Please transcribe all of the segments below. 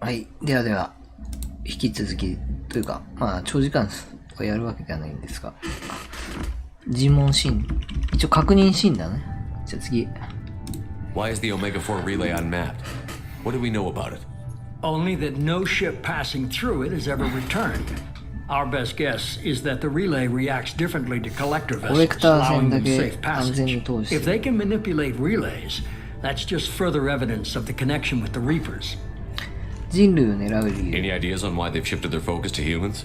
はい。ではでは、引き続き、というか、まあ、長時間やるわけではないんですが、尋問シーン、一応確認シーンだね。じゃあ次。Why is the Omega-4 relay unmapped? What do we know about it? Only that no ship passing through it has ever returned. Our best guess is that the relay reacts differently to collector vessels, allowing them safe passage. If they can manipulate relays, that's just further evidence of the connection with the Reapers. 人類を狙う理由。 Any ideas on why they've shifted their focus to humans?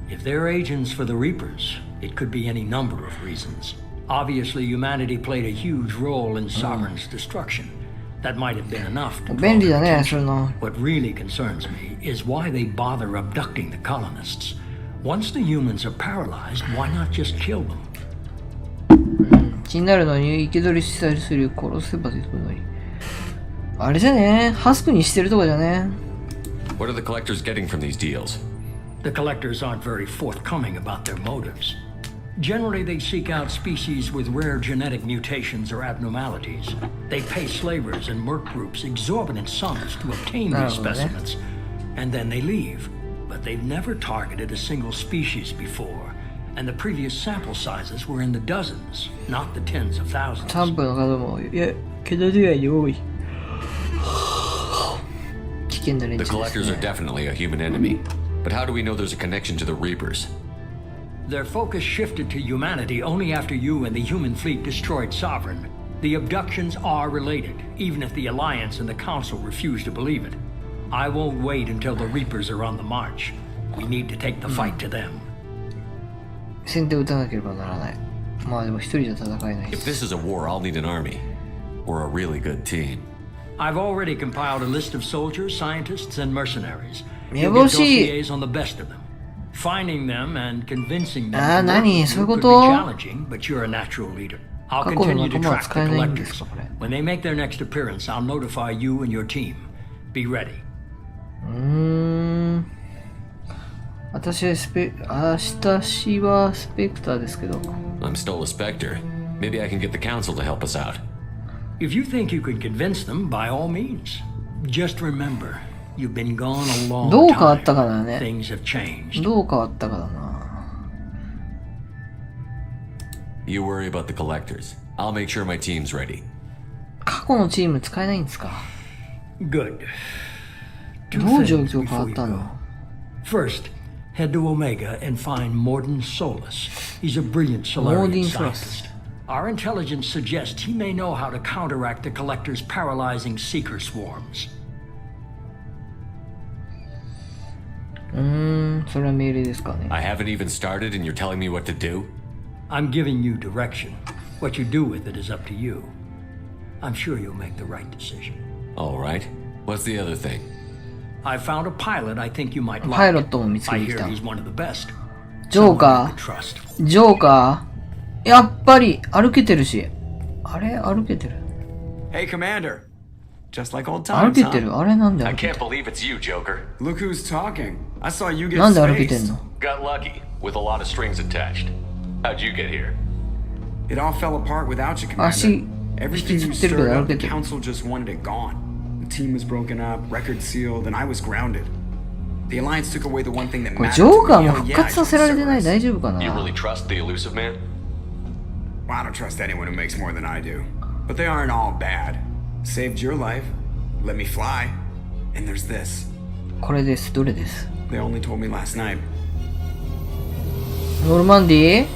If they're agents for the Reapers, it could be any number of reasons. Obviously, humanity played a huge role in Sovereign's destruction. That might have been enough to draw their attention. What really concerns me is why they bother abducting the colonists. Once the humans are paralyzed, why not just kill them? 気になるのに生け捕りしたりする殺せばというのに。あれじゃね、ハスクにしてるとかじゃね。What are the collectors getting from these deals? The collectors aren't very forthcoming about their motives. Generally, they seek out species with rare genetic mutations or abnormalities. They pay slavers and merc groups exorbitant sums to obtain these specimens, and then they leave. But they've never targeted a single species before, and the previous sample sizes were in the dozens, not the tens of thousands. サンプルの数も、いや、けどでは多い。危険な連中ですね。 The collectors are definitely a human enemy, but how do we know there's a connection to the Reapers? Their focus shifted to humanity only after you and the human fleet destroyed Sovereign. The abductions are related, even if the Alliance and the Council refuse to believe it. I won't wait until the Reapers are on the march. We need to take the fight to them. 先手を打たなければならない。まあでも一人じゃ戦えない。 If this is a war, I'll need an army. Or a really good team. I've already compiled a list of soldiers, scientists, and mercenaries. めぼ You'll get しい。 dossiers on the best of them. Finding them and convincing them to あ、 work 何 with そうい you うこ could と be challenging, but you're a natural leader. I'll 過去の continue to 仲間は track 使 the えないんです collectors. かこれ。 When they make their next appearance, I'll notify you and your team. Be ready. 私はスペクターですけど。 I'm still a Spectre. Maybe I can get the Council to help us out. If you think you can convince them, by all means. Just remember, you've been gone a long どう変わったかだ time. ね。 Things have changed. どう変わったかだな。 You worry about the collectors. I'll make sure my team's ready. 過去のチーム使えないんですか。 Good. どう状況変わったの？ First, head to Omega and find Morden Solus. He's a brilliant Solarian scientist. Our intelligence suggests he may know how to counteract the Collector's paralyzing seeker swarms. それは命令ですかね。 I haven't even started and you're telling me what to do? I'm giving you direction. What you do with it is up to you. I'm sure you'll make the right decision. All right. What's the other thing? I found a pilot I think you might パイ like. ロットも見つけ I てき hear た。 he's one of the best. ジョー Someone カ you could trust. ージョーカーやっぱり歩けてるし。あれ歩けてる。 Hey, Commander. Just like old 歩 times, けて huh? る。あれなんで I 歩け can't てる believe it's you, Joker. Look who's talking. I saw you get なんで歩けてん spaced. の Got lucky with a lot of strings attached. How'd you get here? It all fell apart without you, 足 Commander. 引 Everything き you ずってるけ stirred ど歩 up, け the てる。 Council just wanted it gone. The team was broken up, record sealed, and I was grounded. The Alliance took away the one thing that これ mattered ジョー to カー me. も Oh, 復 yeah, 活させられてない Cerberus. 大丈夫かな You really trust the elusive man? Well, I don't trust anyone who makes more than I do. But they aren't all bad. Saved your life. Let me fly. And there's this. これです。どれです They only told me last night. ノルマンデ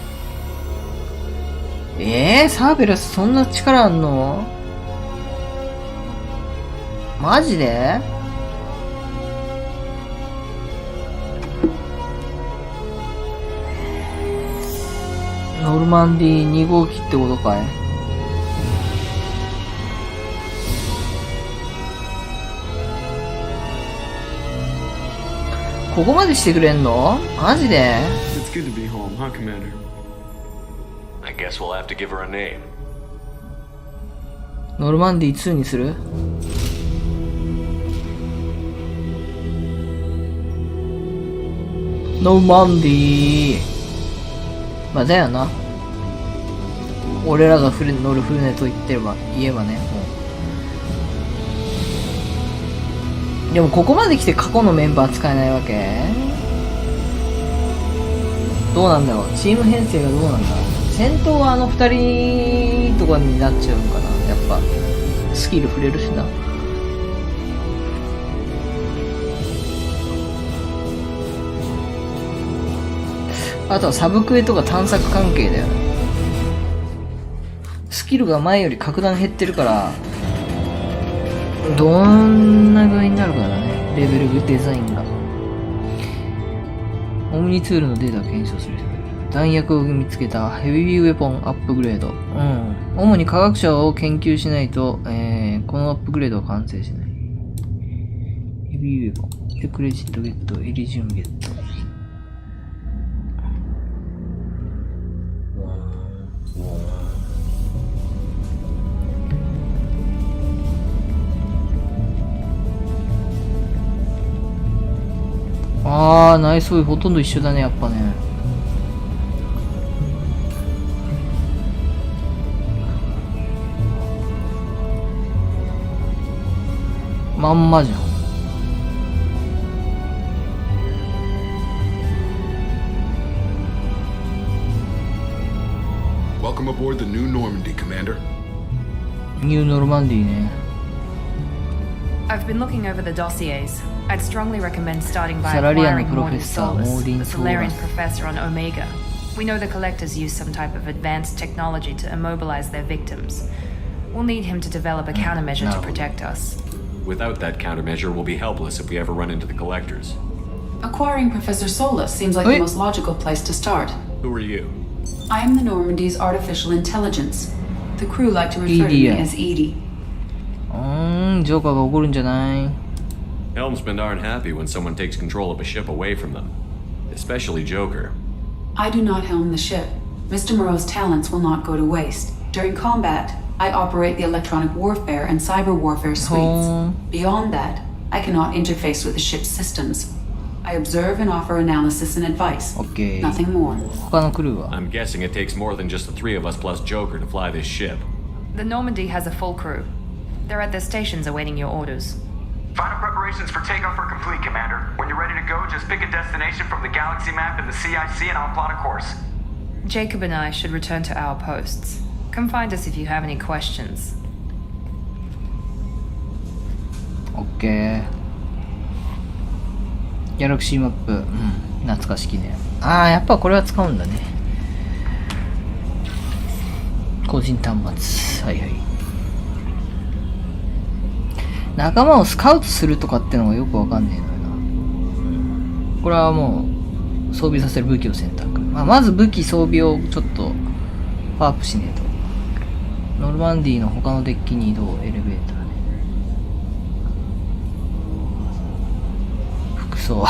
ィサーベラスそんな力あんのマジでノルマンディ2号機ってことかいここまでしてくれんのマジで It's good to be home, huh, Commander? I guess we'll have to give her a name. ノルマンディ2にするノルマンディまあだよな俺らが乗る船と言えばねもうでもここまで来て過去のメンバー使えないわけ？どうなんだろう、チーム編成がどうなんだろう。戦闘はあの2人とかになっちゃうのかな。やっぱスキル触れるしな。あとはサブクエとか探索関係だよね。スキルが前より格段減ってるから、どんな具合になるかだね、レベルデザインが。オムニツールのデータを検証する。弾薬を見つけた。ヘビーウェポンアップグレード。主に科学者を研究しないと、このアップグレードは完成しない。ヘビーウェポン。クレジットゲット。エリジウムゲット。あー、内装ほとんど一緒だね、やっぱね。まんまじゃん。Welcome aboard the New Normandy, Commander. ニューノルマンディね。I've been looking over the dossiers. I'd strongly recommend starting by Salarian acquiring Mordin Professor, Solus, Mordin the Salarian Solus. professor on Omega. We know the collectors use some type of advanced technology to immobilize their victims. We'll need him to develop a countermeasure to protect us. Without that countermeasure, we'll be helpless if we ever run into the collectors. Acquiring Professor Solus seems like the most logical place to start. Who are you? I am the Normandy's artificial intelligence. The crew like to refer to me as Edie. ジョーカーが怒るんじゃない？ Helmsmen aren't happy when someone takes control of a ship away from them. Especially Joker. I do not helm the ship. Mr. Moreau's talents will not go to waste. During combat, I operate the electronic warfare and cyber warfare suites. Beyond that, I cannot interface with the ship's systems. I observe and offer analysis and advice. Okay. Nothing more. 他のクルーは I'm guessing it takes more than just the three of us plus Joker to fly this ship. The Normandy has a full crew. They're at their stations awaiting your orders. Final preparations for takeoff are complete, Commander. When you're ready to go, just pick a destination from the galaxy map in the CIC and I'll plot a course. Jacob and I should return to our posts. Come find us if you have any questions. オッケー。ギャラクシーマップ、懐かしきね。ああ、やっぱこれは使うんだね。個人端末。はいはい。仲間をスカウトするとかってのがよくわかんねえのよな。これはもう装備させる武器を選択。まず武器装備をちょっとパワーアップしねえと。ノルマンディの他のデッキに移動、エレベーターね。服装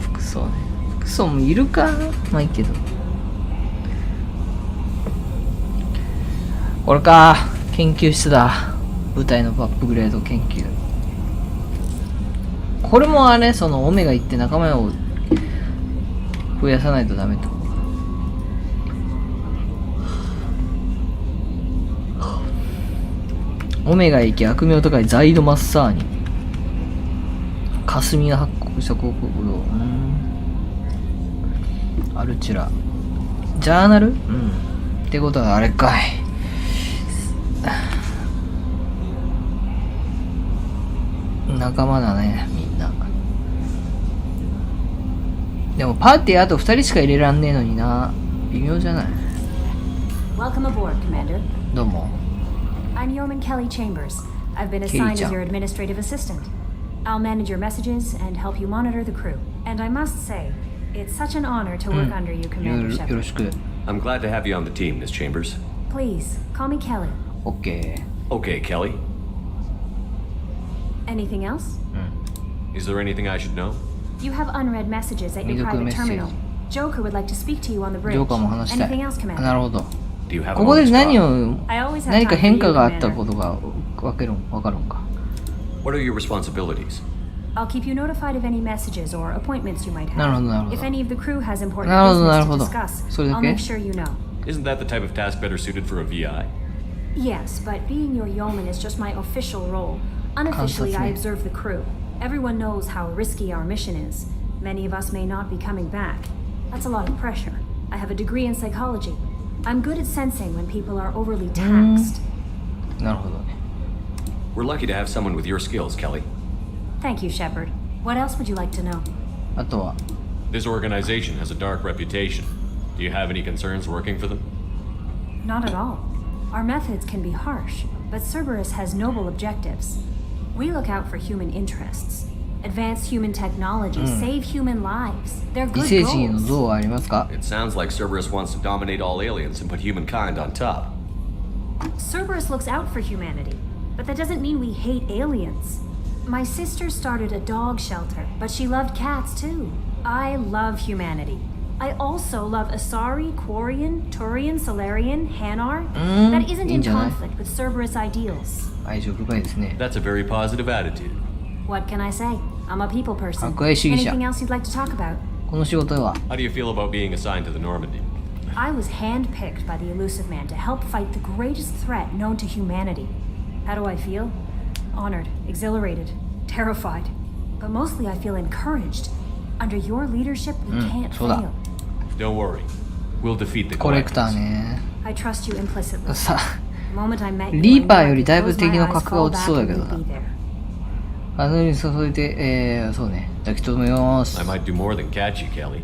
服装ね。服装もいるか。まあいいけど。これか。研究室だ。舞台のアップグレード研究。これもあれ、そのオメガ行って仲間を増やさないとダメと。オメガ行き悪名高いザイドマッサーニ。霞が発刻した広告道。アルチュラ。ジャーナル？ってことはあれかい。仲間だね、みんな。でもパーティーあと2人しか入れらんねえのにな。微妙じゃない？ Welcome aboard, Commander. どうも。I'm Yeoman Kelly Chambers. I've been assigned as your administrative assistant. I'll manage your messages and help you monitor the crew. And I must say, it's such an honor to work under you, Commander よろし Shepard. く。I'm glad to have you on the team, Miss Chambers. Please, call me Kelly. OK。Okay, Kelly. Anything else? Is there anything I should know? You have unread messages at your 未読 private メッセージ。 terminal. Joker would like to speak to you on the ジ bridge. ョーカーも話したい。 Anything else, な Commander? るほど。Do you have ここで an 何 on-the-spot? を、 I always have 何か time for 変 you, 化があった Commander. ことがわかるんか。 What are your responsibilities? I'll keep you notified of any messages or appointments you might なるほ have. ど、なるほ If ど。 any of the crew has important なるほど、なる business ほ to ど。 discuss, それだ I'll け？ make sure you know. Isn't that the type of task better suited for a VI? Yes, but being your yeoman is just my official role. Unofficially, I observe the crew. Everyone knows how risky our mission is. Many of us may not be coming back. That's a lot of pressure. I have a degree in psychology. I'm good at sensing when people are overly taxed. なるほどね。We're lucky to have someone with your skills, Kelly. Thank you, Shepard. What else would you like to know? あとは This organization has a dark reputation. Do you have any concerns working for them? Not at all. Our methods can be harsh, but Cerberus has noble objectives. We look out for human interests. Advance human technology, save human lives. They're 異 good 星人への goals. 像はありますか？ It sounds like Cerberus wants to dominate all aliens and put humankind on top. Cerberus looks out for humanity, but that doesn't mean we hate aliens. My sister started a dog shelter, but she loved cats too. I love humanity. I also love Asari, Quarian, Turian, Solarian, Hanar. That isn't いい in んじゃない？ conflict with Cerberus ideals. 愛情深いですね。 That's a very positive attitude. What can I say? I'm a people person. 博愛主義者。 Anything else you'd like to talk about? この仕事は How do you feel about being assigned to the Normandy? I was handpicked by the Elusive Man to help fight the greatest threat known to humanity. How do I feel? Honored, exhilarated, terrified. But mostly I feel encouraged. Under your leadership, we can't そうだ。 fail. Don't worry. We'll defeat the コレクター collectors. ね。 I trust you implicitly. さ The moment I met you, リーパー I knew よ I り could だいぶ close 敵 my の eyes, 格が fall 落ち back, そうだ and けど you'd な be。there. あのに注いで、そうね、抱き留めます I。might do more than catch you, Kelly.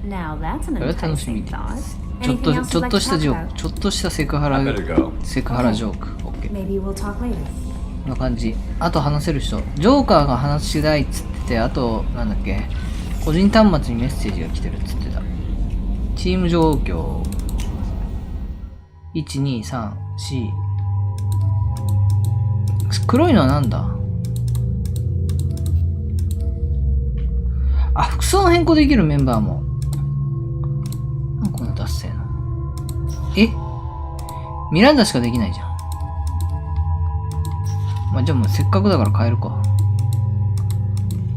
Now that's an これは楽しみ enticing で thought. す。ちょっ Anything と else ちょ you'd っと like した to ジョ talk ーク、 about? ちょっとしたセクハラ I better go. セクハラジョーク。オッケー。 Maybe we'll talk later. こんな感じ。あと話せる人。ジョーカーが話しないっつってて、あと、なんだっけ、個人端末にメッセージが来てるっつってた。チーム状況。1、2、3、4。黒いのはなんだ？あ、服装の変更できるメンバーも。なんかこの達成の。え？ミランダしかできないじゃん。まあ、じゃあもうせっかくだから変えるか。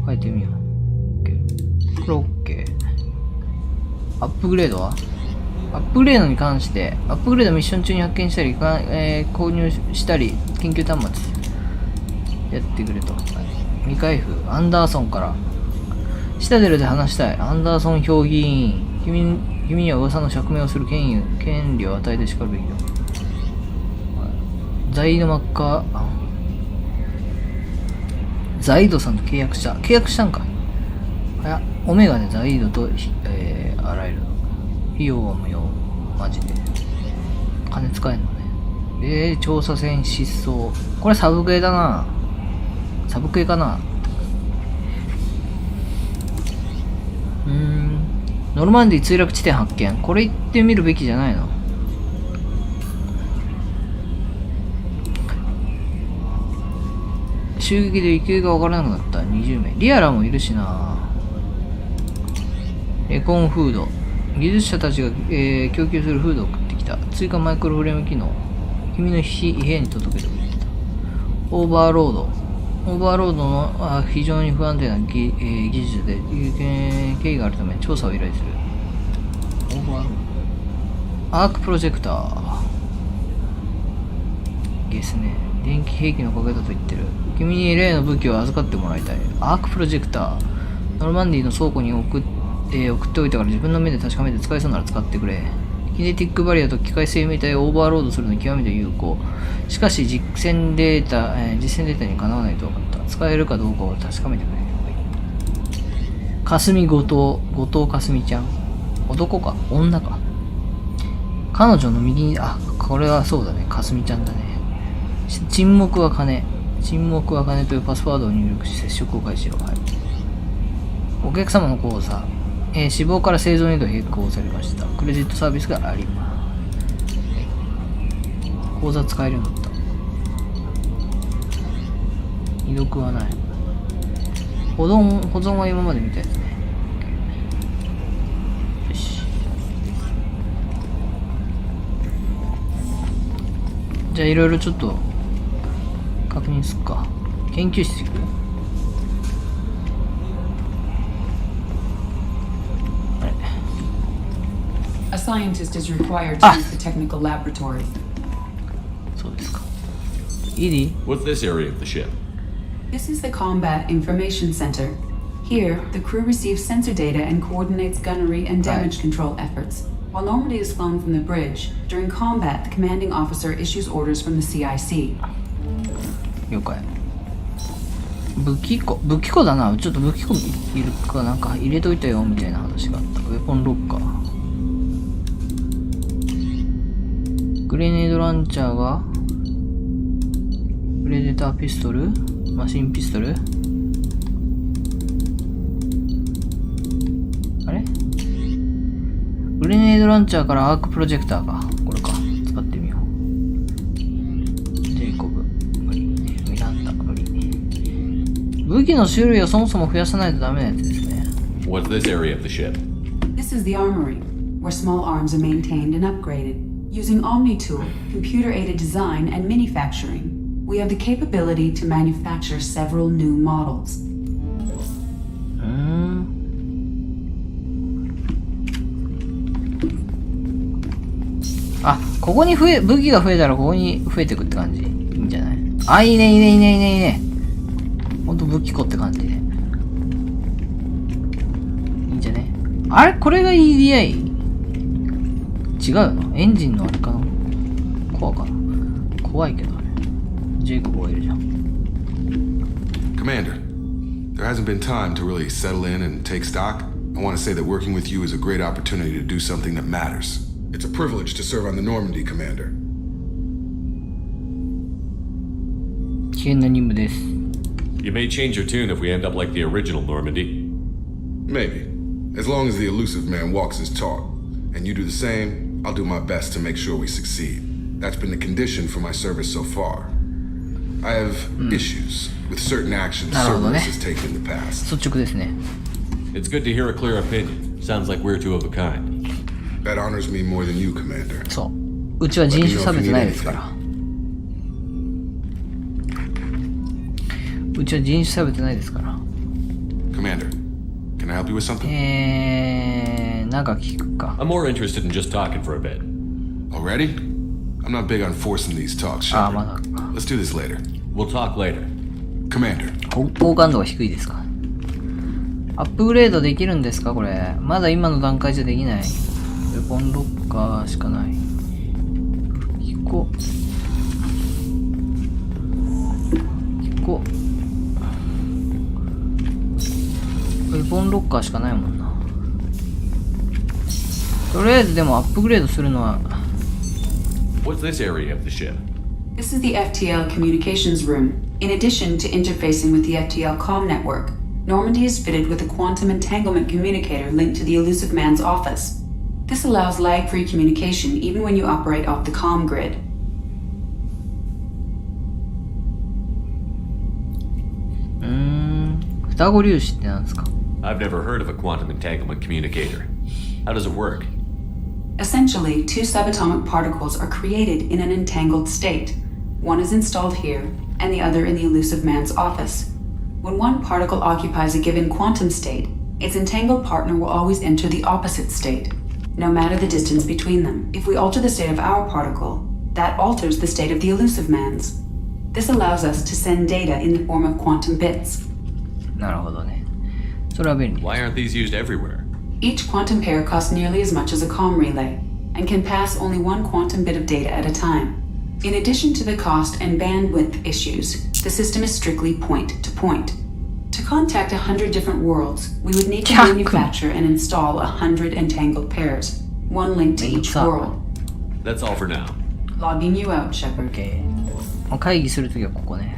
変えてみよう。OK。これ OK。アップグレードは？アップグレードに関して、アップグレードミッション中に発見したり、購入したり、研究端末やってくれと。未開封、アンダーソンから。シタデルで話したい。アンダーソン評議員。君には噂の釈明をする権利を与えてしかるべきだ。ザイドマッカー、ザイドさんと契約したんか。オメガでザイドと、あらゆる費用は無用。マジで金使えんのね。調査船失踪。これサブクエだな。サブクエかな。ノルマンディ墜落地点発見。これ行ってみるべきじゃないの？襲撃で行方がわからなくなった20名。リアラもいるしな。レコンフード。技術者たちが、供給するフードを送ってきた。追加マイクロフレーム機能。君の部屋に届けてくれた。オーバーロードの非常に不安定な技術で経緯があるため調査を依頼する。オーバーロード。アークプロジェクター。ですね。電気兵器のおかげだと言ってる。君に例の武器を預かってもらいたい。アークプロジェクター。ノルマンディの倉庫に送っておいたから自分の目で確かめて使えそうなら使ってくれ。キネティックバリアと機械生命体をオーバーロードするのに極めて有効。しかし実践データにかなわないと分かった。使えるかどうかを確かめてくれ。かすみ後藤かすみちゃん。男か女か。彼女の右に、これはそうだね。かすみちゃんだね。沈黙は金というパスワードを入力し接触を開始しろ。はい。お客様の口座。死亡から製造へと変更されました。クレジットサービスがあります。口座使えるようになった。未読はない。保存は今までみたいですね。よし。じゃあいろいろちょっと確認すっか。研究室行く？A scientist is required to use the technical laboratory. そうですか。いい？ What's this area of the ship? This is the Combat Information Center. Here, the crew receives sensor data and coordinates gunnery and damage control efforts. While Normandy is flown from the bridge, during combat, the commanding officer issues orders from the CIC. 了解。武器庫だな。ちょっと武器庫いるかなんか入れといたよみたいな話があった。ウェポンロッカー。グレネードランチャーがプレデターピストル、マシンピストル。あれ？グレネードランチャーからアークプロジェクターか。これか。使ってみよう。ジェイコブ。無理。ミランダ。無理。武器の種類をそもそも増やさないとダメなやつですね。What's this area of the ship? This is the armory, where small arms are maintained and upgraded. Using OmniTool, computer-aided design, and manufacturing, we have the capability to manufacture several new models. あ、ここに武器が増えたらここに増えてくって感じ。いいんじゃない？あ、いいねいいねいいねいいねいいね。ほんと武器庫って感じで。いいんじゃね？あれこれが EDI？ 違うの？エンジンのあれかな？コアかな？怖いけどあれ。ジェイコブがいるじゃん。Commander, there hasn't been time to really settle in and take stock. I want to say that working with you is a great opportunity to do something that matters. It's a privilege to serve on the Normandy, Commander. 危険な任務です。You may change your tune if we end up like the original Normandy. Maybe. As long as the elusive man walks his talk, and you do the same, I'll do my best to make sure we succeed. That's been the condition for my service so far. I have issues with certain actions Cerberus has taken in the past. 率直ですね。It's good to hear a clear opinion. Sounds like we're two of a kind. That honors me more than you, Commander. そう。うちは人種差別ないですから。うちは人種差別ないですから。Commander, can I help you with something? なんか聞くか。I'm more interested in just talking for a bit. Already? I'm not big on forcing these talks, Shepard. まだ。Let's do this later. We'll talk later. Commander. 好感度が低いですか？アップグレードできるんですかこれ？まだ今の段階じゃできない。ウェポンロッカーしかない。引こう。ウェポンロッカーしかないもんな。とりあえずでもアップグレードするのは。What's this area of the ship? This is the Ftl Communications Room. In addition to interfacing with the Ftl comm network, Normandy is fitted with a quantum entanglement communicator linked to the elusive man's office. This allows lag-free communication even when you operate off the comm grid. 双子粒子って何ですか？ I've never heard of a quantum entanglement communicator. How does it work? Essentially, two subatomic particles are created in an entangled state. One is installed here, and the other in the elusive man's office. When one particle occupies a given quantum state, its entangled partner will always enter the opposite state, no matter the distance between them. If we alter the state of our particle, that alters the state of the elusive man's. This allows us to send data in the form of quantum bits. なるほどね。それは便利。 Why aren't these used everywhere? Each quantum pair costs nearly as much as a comm relay, and can pass only one quantum bit of data at a time. In addition to the cost and bandwidth issues, the system is strictly point-to-point. To contact 100 different worlds, we would need to manufacture and install 100 entangled pairs, one linked to each world. That's all for now. Logging you out, Shepard. OK。会議するときはここね。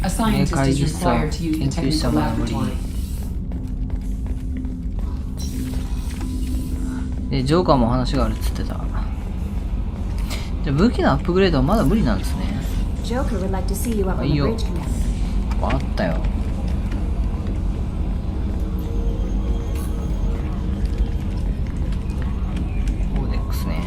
A scientist is required to use the technical laboratory. で、ジョーカーも話があるっつってた。じゃあ武器のアップグレードはまだ無理なんですね。Joker would like to see you up on the bridge, Commander. わかったよ。コーデックスね。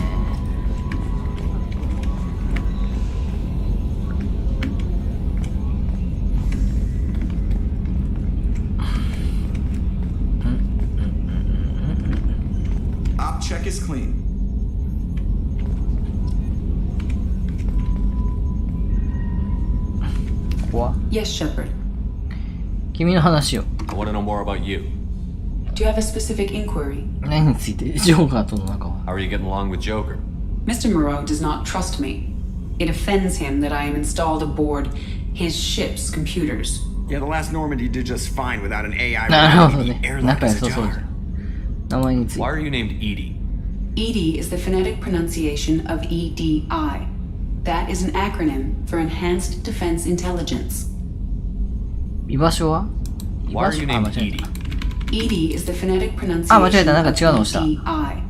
Check is clean. Yes, Shepard. 君の話を。 I want to know more about you. Do you have a specific inquiry? 何について？ジョーカーとの仲は。 How are you getting along with Joker? Mr. Moreau does not trust me. It offends him that I am installed aboard his ship's computers. Yeah, the last Normandy did just fine without an AI なるほど running ね。 the airline 仲良 as さ a そうじゃ jar. ん。名前につい Why て。 are you named Edie? EDI is the phonetic pronunciation of EDI. That is an acronym for Enhanced Defense Intelligence. 居場所は？居 Why 場 are 所 you あ、間 named 違えた。 EDI is the phonetic あ、間違え pronunciation た。なんか of 違うの押した。 EDI.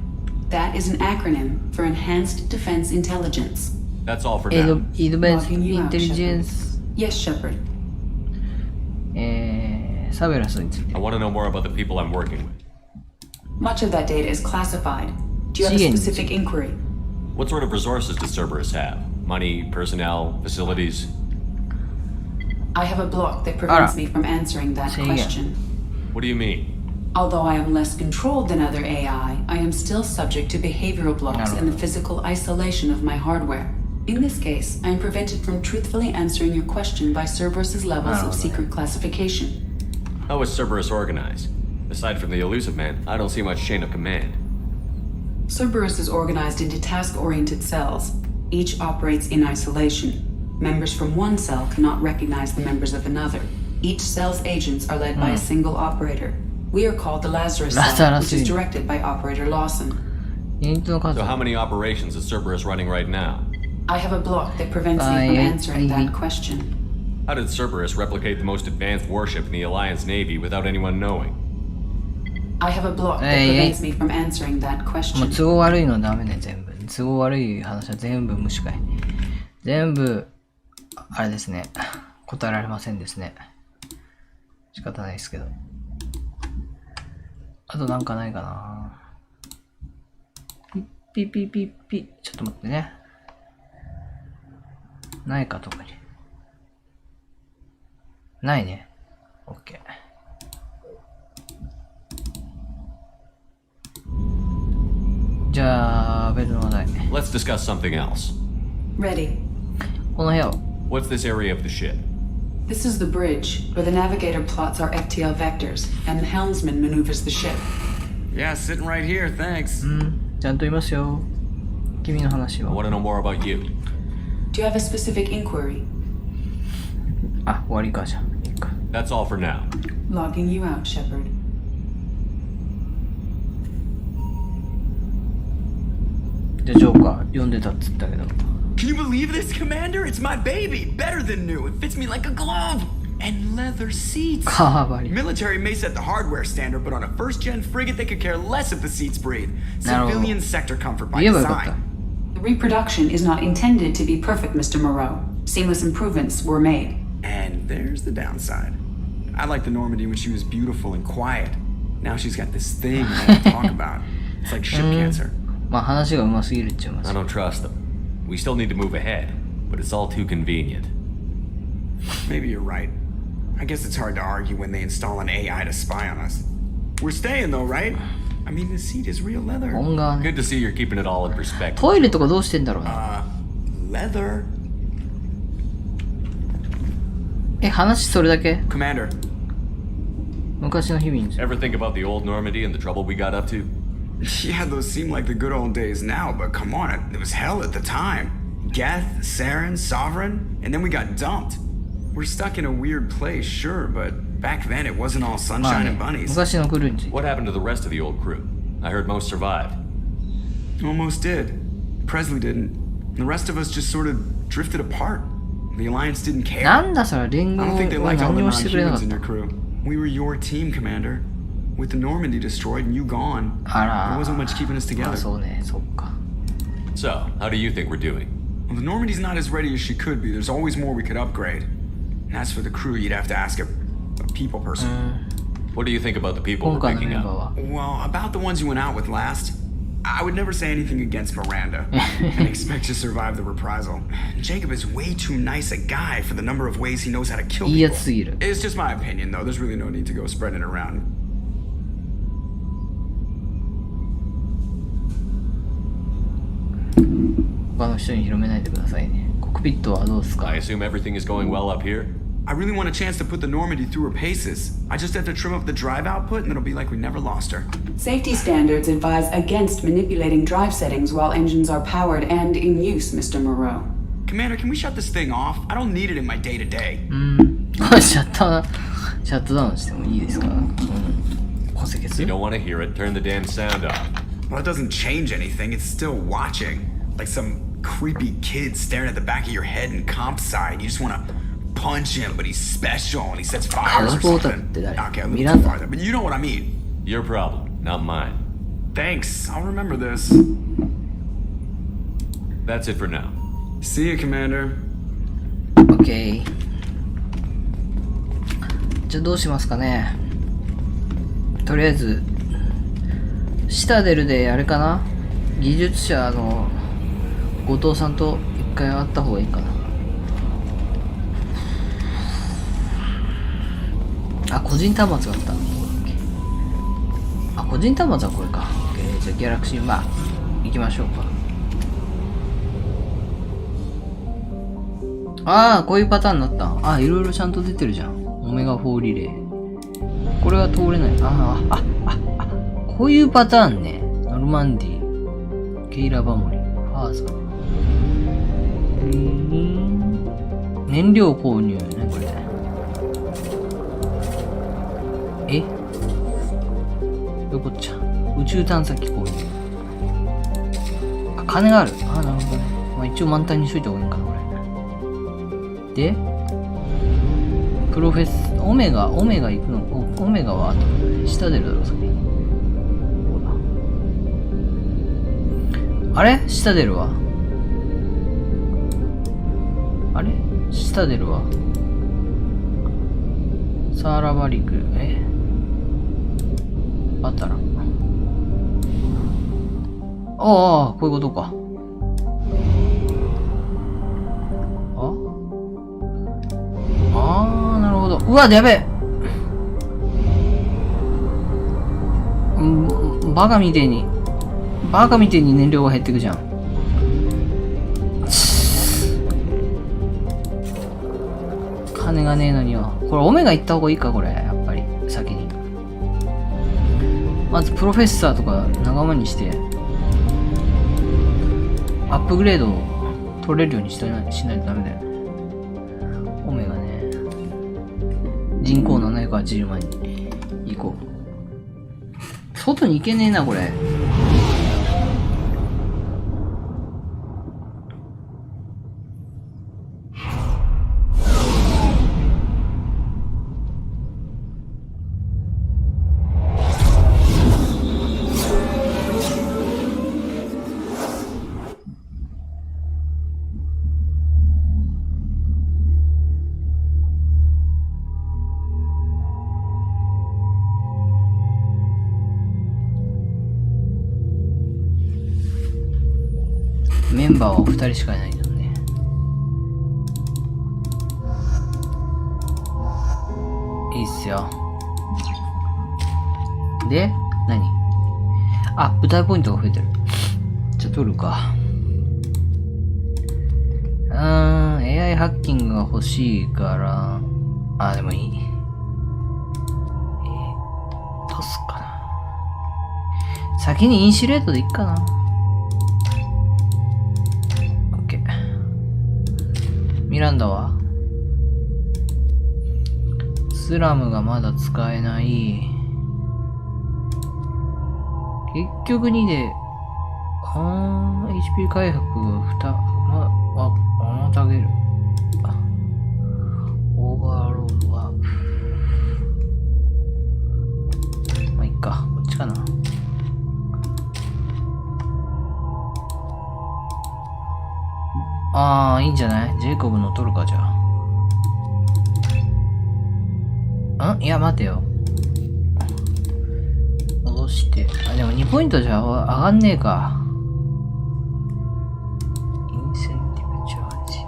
That is an acronym for Enhanced Defense Intelligence. That's all for エ now. ドベンス Logging イ you ン out, テリジェン Shepard. ス、Yes, Shepard. サベラスについて。 I want to know more about the people I'm working with. Much of that data is classified. Do you have a Siguiente. specific inquiry? What sort of resources does Cerberus have? Money, personnel, facilities? I have a block that prevents Ahora. me from answering that Sigue. question. What do you mean? Although I am less controlled than other AI, I am still subject to behavioral blocks and the physical isolation of my hardware. In this case, I am prevented from truthfully answering your question by Cerberus's levels of secret classification. How is Cerberus organized? Aside from the elusive man, I don't see much chain of command. Cerberus is organized into task-oriented cells. Each operates in isolation. Members from one cell cannot recognize the members of another. Each cell's agents are led by a single operator. We are called the Lazarus Cell, which is directed by Operator Lawson. ユニットの数 So how many operations is Cerberus running right now? I have a block that prevents me from answering that question. How did Cerberus replicate the most advanced warship in the Alliance Navy without anyone knowing? I have a block that prevents me from answering that もう question. 都合悪いのはダメね、全部。都合悪い話は全部無視かい。全部、あれですね。答えられませんですね。仕方ないですけど。あとなんかないかな。ピッピッピッピッ。ちょっと待ってね。ないか、特に。ないね。OK。じゃあ、別の話題。 Let's discuss something else. Ready. この部屋は What's this area of the ship? This is the bridge, where the navigator plots our FTL vectors, and the helmsman maneuvers the ship. Yeah, sitting right here, thanks. ちゃんといますよ。君の話 I は。 want to know more about you. Do you have a specific inquiry? あ、終わりかじゃん。いいか。 That's all for now. Logging you out, Shepard. じゃあ、ジョーカー読んでたっつったけど。 Can you believe this, Commander? It's my baby. Better than new. It fits me like a glove. And leather seats. カーバリ。 Military may set the hardware standard, but on a first-gen frigate, they could care less if the seats breathe. Now- Civilian sector comfort by 言えばよかった。 design. The reproduction is not intended to be perfect, Mr. Moreau. Seamless improvements were made. And there's the downside. I liked the Normandy when she was beautiful and quiet. Now she's got this thing I have to talk about. It's like ship cancer. まあ話がうますぎるっちゃいます I。don't trust them. We still need to move ahead, but it's all too convenient. Maybe you're right. I guess it's hard to argue when they install an AI to spy on us. We're staying though, right? I mean, the seat is real leather. 音がね。 Good to see you're keeping it all in perspective. トイレとかどうしてんだろうな。 Leather. 話それだけ Commander, 昔の日々に。 Ever think about the old Normandy and the trouble we got up to? yeah, those seem like the good old days now, but come on, it was hell at the time. Geth, Saren, Sovereign, and then we got dumped. We're stuck in a weird place, sure, but back then it wasn't all まあ sunshine ね and bunnies. 昔のクルーについて。 What happened to the rest of the old crew? I heard most survived. Almost did. Presley didn't. The rest of us just sort of drifted apart. The Alliance didn't care. なんだそれ、連 I 合 don't think they は liked all 何 the もしてくれなか non-humans っ in your た。 crew. We were your team, Commander. With the Normandy destroyed and you gone, あら there wasn't much keeping us まあ together. そうね、そっか。 So, how do you think we're doing? Well, the Normandy's not as ready as she could be. There's always more we could upgrade. And as for the crew, you'd have to ask a people person. What do you think about the people 今 we're 回のメ picking ンバー up? は。 Well, about the ones you went out with last, I would never say anything against Miranda and expect to survive the reprisal. Jacob is way too nice a guy for the number of ways he knows how to kill いいや people. つすぎる。 It's just my opinion, though. There's really no need to go spreading it around. 他の人に広めないでくださいね。コックピットはどうですか I assume everything is going well up here? I really want a chance to put the Normandy through her paces. I just have to trim up the drive output and it'll be like we never lost her. Safety standards advise against manipulating drive settings while engines are powered and in use, Mr. Moreau. Commander, can we shut this thing off? I don't need it in my day-to-day. シャットダウンしてもいいですか？戸籍 You don't want to hear it, turn the damn sound off. Well, it doesn't change anything. It's still watching. Like some creepy kid staring at the back of your head in comp side. You just want to punch him, but he's special and he sets fires or something. Okay, a little too farther, but you know what I mean. Your problem, not mine. Thanks. I'll remember this. That's it for now. See you, Commander. OK。じゃあどうしますかね。とりあえずシタデルであれかな、技術者の後藤さんと一回会った方がいいかな。あ、個人端末があった。あ、個人端末はこれか。OK。じゃあギャラクシーまあ行きましょうか。ああ、こういうパターンになった。あ、いろいろちゃんと出てるじゃん。オメガ4リレー。これは通れない。こういうパターンね。ノルマンディ、ケイラバモリ、ファーザー。燃料購入ね、これ。え？どういうこっちゃ。宇宙探査機購入。あ、金がある。あ、なるほどね。まあ一応満タンにしといた方がいいかな、これ。で、プロフェス、オメガ行くの、オメガは後で、下出るだろ、先に。あれ下出るわ。あれ下出るわ。サーラバリク、バタラ。ああ、こういうことか。ああ、なるほど。うわ、やべえ。バカみてえに燃料が減ってくじゃん。金がねえのによ。これオメガ行った方がいいか、これ。やっぱり、先に。まずプロフェッサーとか仲間にして、アップグレードを取れるようにしないとダメだよね。オメガね。人口780万人。行こう。外に行けねえな、これ。メンバーはお二人しかいないんだね。いいっすよ。で、何？あ、舞台ポイントが増えてる。じゃあ取るか。AI ハッキングが欲しいから、あ、でもいい。どうすっかな。先にインシレートでいっかな。ミランダはスラムがまだ使えない。結局2でHP 回復を妨げる。オーバーロードはまあいっか、こっちかな。ああ、いいんじゃない？ジェイコブの取るか、じゃあ。いや、待てよ。戻して。あ、でも2ポイントじゃ上がんねえか。インセンティブチャージ。OK。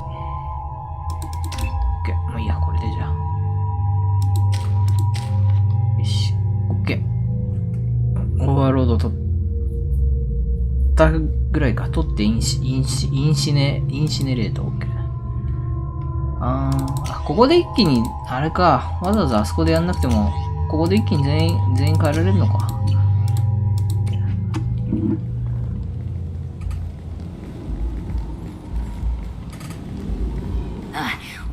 まあいいや、これでじゃあ。よし。OK。オーバーロード取ったぐらいか。取ってインシネレート OK。ここで一気に、あれか、わざわざあそこでやんなくても、ここで一気に全員変えられるのか。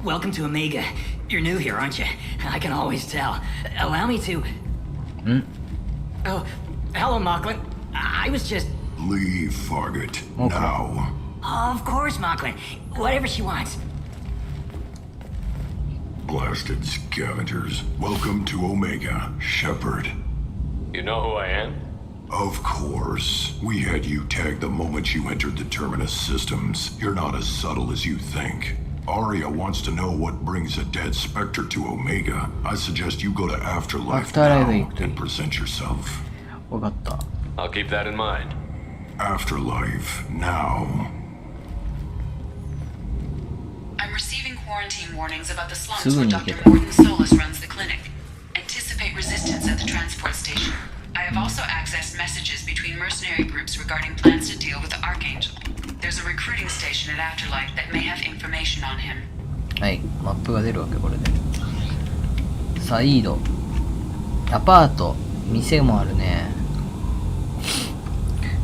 Welcome to Omega. You're new here, aren't you? I can always tell. Allow me to... Oh, hello, Mocklin. I was just... Leave, Fargate. Now. Of course, Mocklin. Whatever she wants. Blasted scavengers. Welcome to Omega, Shepard. You know who I am? Of course. We had you tagged the moment you entered the Terminus systems. You're not as subtle as you think. Arya wants to know what brings a dead Spectre to Omega. I suggest you go to Afterlife now and present yourself. I'll keep that in mind. Afterlife now. I'm receiving quarantine warnings about the slums where Dr. Morton Solus runs the clinic. Anticipate resistance at the transport station. I have also accessed messages between mercenary groups regarding plans to deal with the Archangel. There's a recruiting station at Afterlife that may have information on him. はい、マップが出るわけ、これで。サイード。アパート。店もあるね。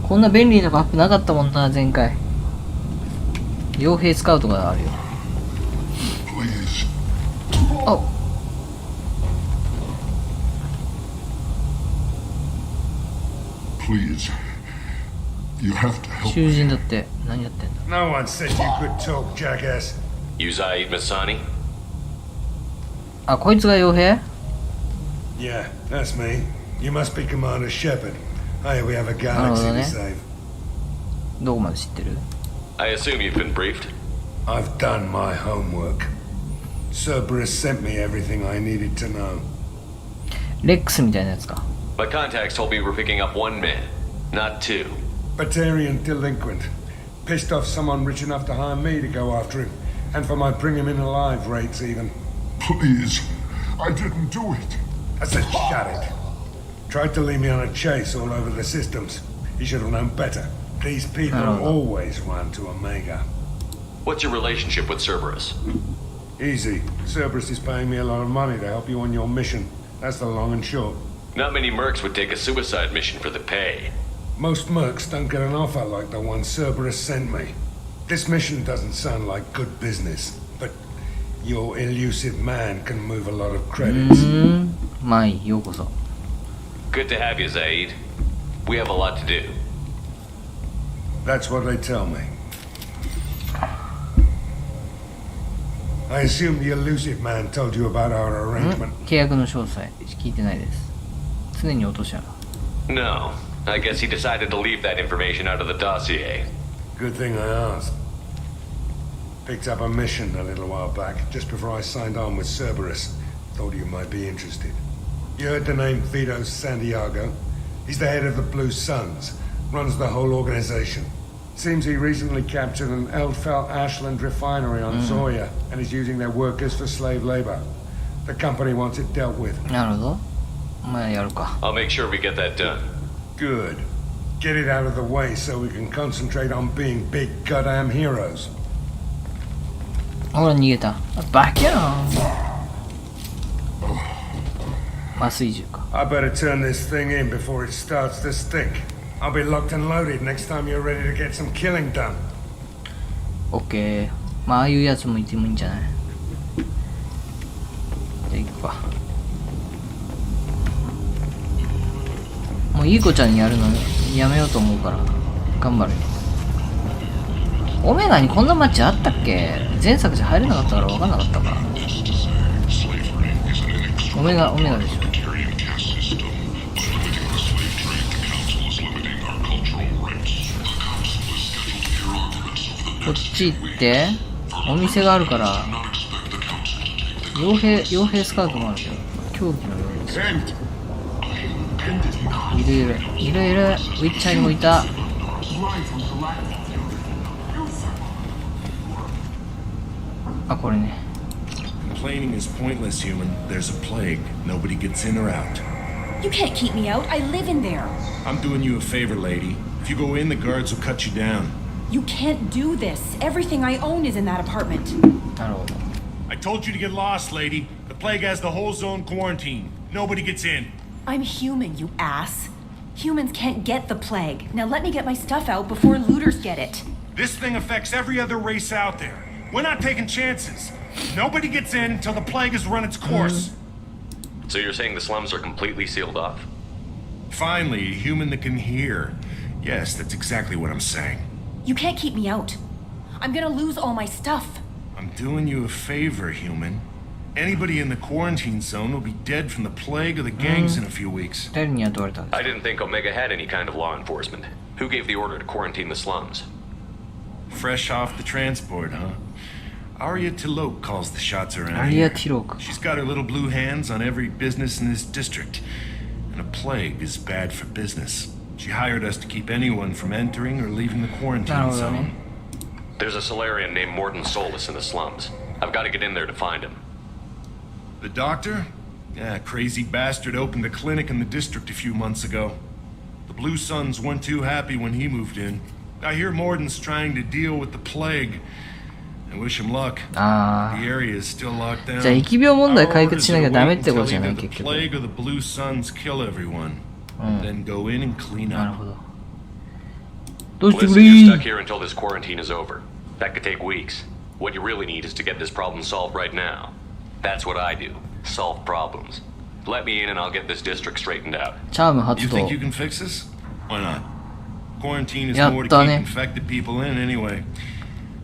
こんな便利なマップなかったもんな、前回。傭兵スカウトがあるよ。あ、Please. You have to help. 囚人だって。何やってんだ。 No one said you could talk, jackass. Uzaid Masani? あ、こいつが傭兵？ Yeah, that's me. You must be Commander Shepard. Hey, we have a galaxy to save. どこまで知ってる？ I assume you've been briefed? I've done my homework. Cerberus sent me everything I needed to know. レックスみたいなやつか。My contacts told me we're picking up one man, not two. Batarian delinquent. Pissed off someone rich enough to hire me to go after him. And for my bring him in alive rates even. Please. I didn't do it. I said shut it. Tried to lead me on a chase all over the systems. He should have known better. These people always run to Omega. What's your relationship with Cerberus? Easy. Cerberus is paying me a lot of money to help you on your mission. That's the long and short. Not many mercs would take a suicide mission for the pay. Most mercs don't get an offer like the one Cerberus sent me. This mission doesn't sound like good business, but your elusive man can move a lot of credits. Mai, ようこそ。 Good to have you, Zaid. We have a lot to do. That's what they tell me. I assume the elusive man told you about our arrangement. 契約の詳細聞いてないです。常に落とし穴。 No. I guess he decided to leave that information out of the dossier. Good thing I asked. Picked up a mission a little while back, just before I signed on with Cerberus. Thought you might be interested. You heard the name Ftl Santiago? He's the head of the Blue Suns, runs the whole organization. Seems he recently captured an Eldfell Ashland refinery on Zoya and is using their workers for slave labor. The company wants it dealt with. なるほど。お前やるか。 I'll make sure we get that done. Good. Get it out of the way so we can concentrate on being big goddamn heroes. ほら逃げた。バカやな。麻酔銃か。 I better turn this thing in before it starts to stink. I'll be locked and loaded next time you're ready to get some killing done. オッケー。まあああいうやつもいてもいいんじゃない。じゃあ行くか。もういい子ちゃんにやるのやめようと思うから頑張るよ。オメガにこんなマッチあったっけ？前作じゃ入れなかったから分かんなかったか。オメガでしょ。こっち行ってお店があるから傭兵スカウトもあるけど狂気のようです。いるウィッチャーにもいた。あ、これね。 Complaining is pointless, human. There's a plague. Nobody gets in or out. You can't keep me out. I live in there. I'm doing you a favor, lady. If you go in, the guards will cut you down. You can't do this. Everything I own is in that apartment. なるほど。I told you to get lost, lady. The plague has the whole zone quarantined. Nobody gets in. I'm human, you ass. Humans can't get the plague. Now let me get my stuff out before looters get it. This thing affects every other race out there. We're not taking chances. Nobody gets in until the plague has run its course. So you're saying the slums are completely sealed off? Finally, a human that can hear. Yes, that's exactly what I'm saying. You can't keep me out. I'm gonna lose all my stuff. I'm doing you a favor, human. Anybody in the quarantine zone will be dead from the plague or the gangs in a few weeks. I didn't think Omega had any kind of law enforcement. Who gave the order to quarantine the slums? Fresh off the transport, huh? Arya Tilok calls the shots around Arya here. Tilok. She's got her little blue hands on every business in this district. And a plague is bad for business. She hired us to keep anyone from entering or leaving the quarantine zone. There's a Solarian named Morton Solus in the slums. I've got to get in there to find him. The doctor? Yeah, crazy bastard opened a clinic in the district a few months ago. The Blue Suns weren't too happy when he moved in. I hear Morton's trying to deal with the plague. I wish him luck. The area is still locked down. じゃあ疫病問題解決しなきゃダメってことじゃない結 The 局。 plague or the Blue Suns kill everyone. Then go in and clean なる up. ほど。どうしてく Listen, れ you're stuck here until this quarantine is over. That could take weeks. What you really need is to get this problem solved right now. That's what I do. Solve problems. Let me in and I'll get this district straightened out. チャーム発 You 動。 think you can fix this? Why not? Quarantine is や more っ to た keep ね。 infected people in anyway.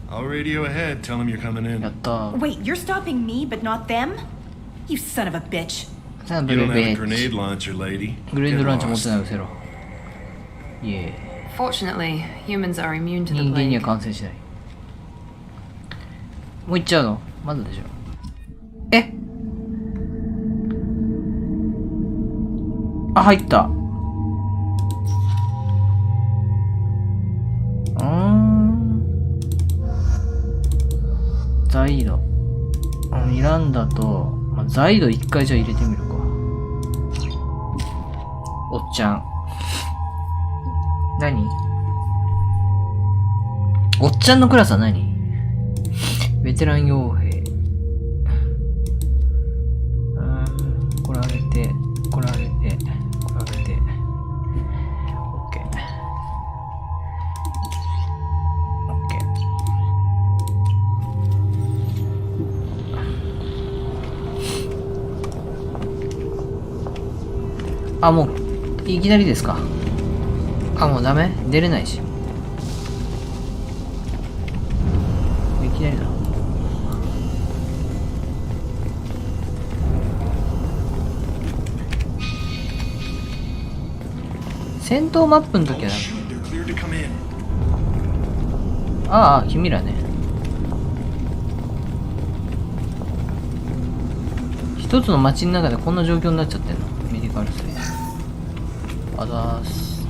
I'll radio ahead, tell them you're coming in. やったー。 Wait, you're stopping me, but not them? You son of a bitch. さあ You ブレ don't ベ have a ー。 grenade launcher, lady. グレー Get ドランチ持って lost. ないよセロ。イエ Fortunately, humans are immune to ーイ。 the 人間には plague. 感染しない。もう行っちゃうのまだでしょ。えあ、入った。ザイド。ミランダと、まあ、ザイド一回じゃあ入れてみるか。おっちゃん。何おっちゃんのクラスは何ベテラン傭兵。これあげて、これあげて、これあげて。オッケー。オッケー。あ、もう、いきなりですか。あ、もうダメ？出れないし。いきなりだ。戦闘マップの時はああ、君らね。一つの街の中でこんな状況になっちゃってんの。メディカルステーション。あざーす。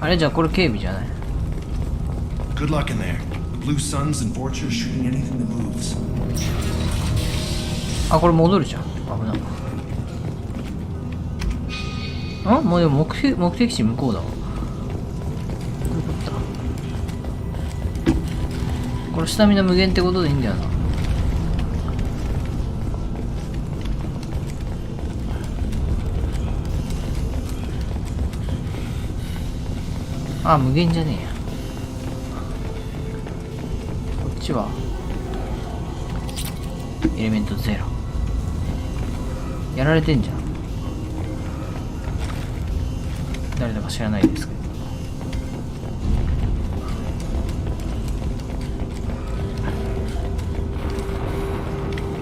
あれじゃあこれ警備じゃない。 Good luck in there. Blue Suns and Vorchers shooting anything that moves. あ、これ戻るじゃん。危ない。あ、もうでも目的地向こうだわ。これスタミナ無限ってことでいいんだよな。あ、無限じゃねえや。こっちはエレメントゼロ。やられてんじゃん。誰だか知らないですけど。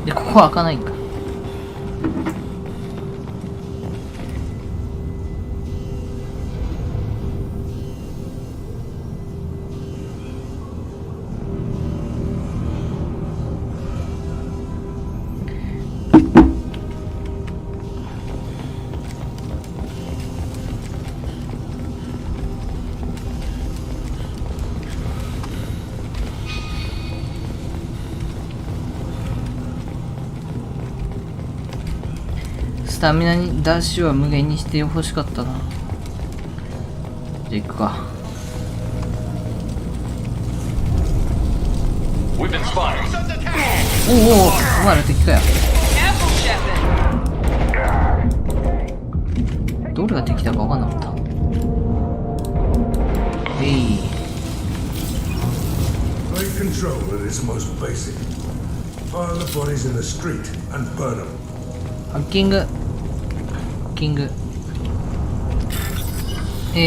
で、ここは開かないんか。スタミナにダッシュは無限にしてほしかったな。じゃあ行くか。We've been spotted. おお、お前ら敵かや。どれが敵だか分かんなかった。Blade control at its most basic. Pile the bodies in the street and burn them. ハッキング。ハッキング。マ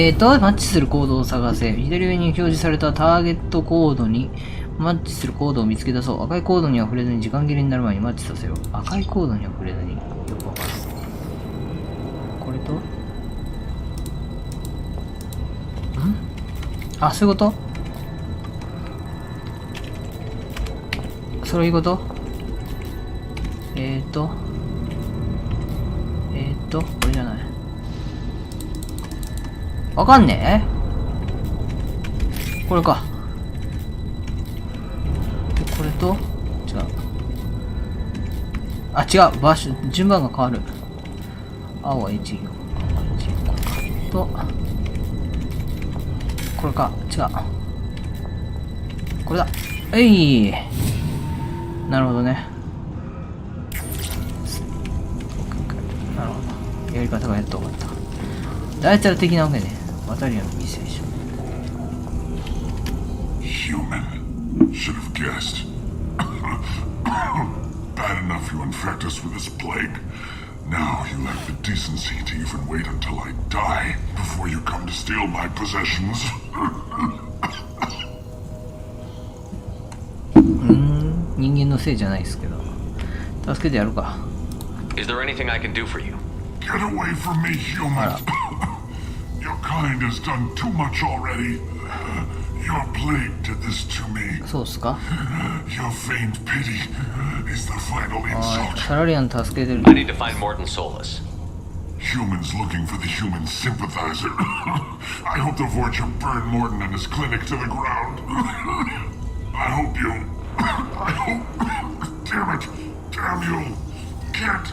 ッチするコードを探せ。左上に表示されたターゲットコードにマッチするコードを見つけ出そう。赤いコードには触れずに時間切れになる前にマッチさせよう。赤いコードには触れずに。よくわかる。これとあ、そういうことそういうことこれじゃない。わかんねえこれか。で、これと、違う。あ、違う。場所、順番が変わる。青は1、赤は1、と、これか。違う。これだ。なるほどね。なるほど。やり方がやっと分かった。大体的なわけね。渡りの犠牲者。Human. Should have guessed. Bad enough you infect us with this plague. Now you lack the decency to even wait until I die before you come to steal my possessions. 人間のせいじゃないですけど。助けてやるか。Is there anything I can do for you? Get away from me, human. Your kind has done too much already. Your plague did this to me. そうっすか Your feigned pity is the final insult. サラリアン助けてる。 I need to find Morton Solus. Humans looking for the human sympathizer. I hope the Vorcha burned Morton and his clinic to the ground. I hope you... Damn it. Damn you. Can't...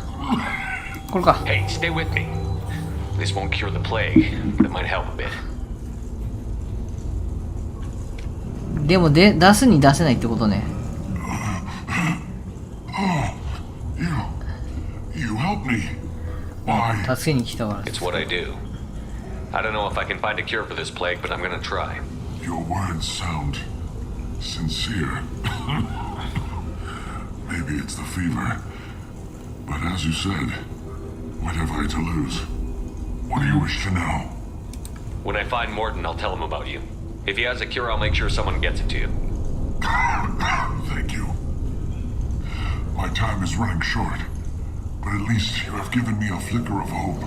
これか。 Hey, stay with me. This won't cure the plague, but it might help a bit. でも出すに出せないってことね。You help me. Why? 助けに来たから。 It's what I do. I don't know if I can find a cure for this plague, but I'm gonna try. Your words sound sincere. Maybe it's the fever. But as you said, what have I to lose? What do you wish to know? When I find Morton, I'll tell him about you. If he has a cure, I'll make sure someone gets it to you. Thank you. My time is running short, but at least you have given me a flicker of hope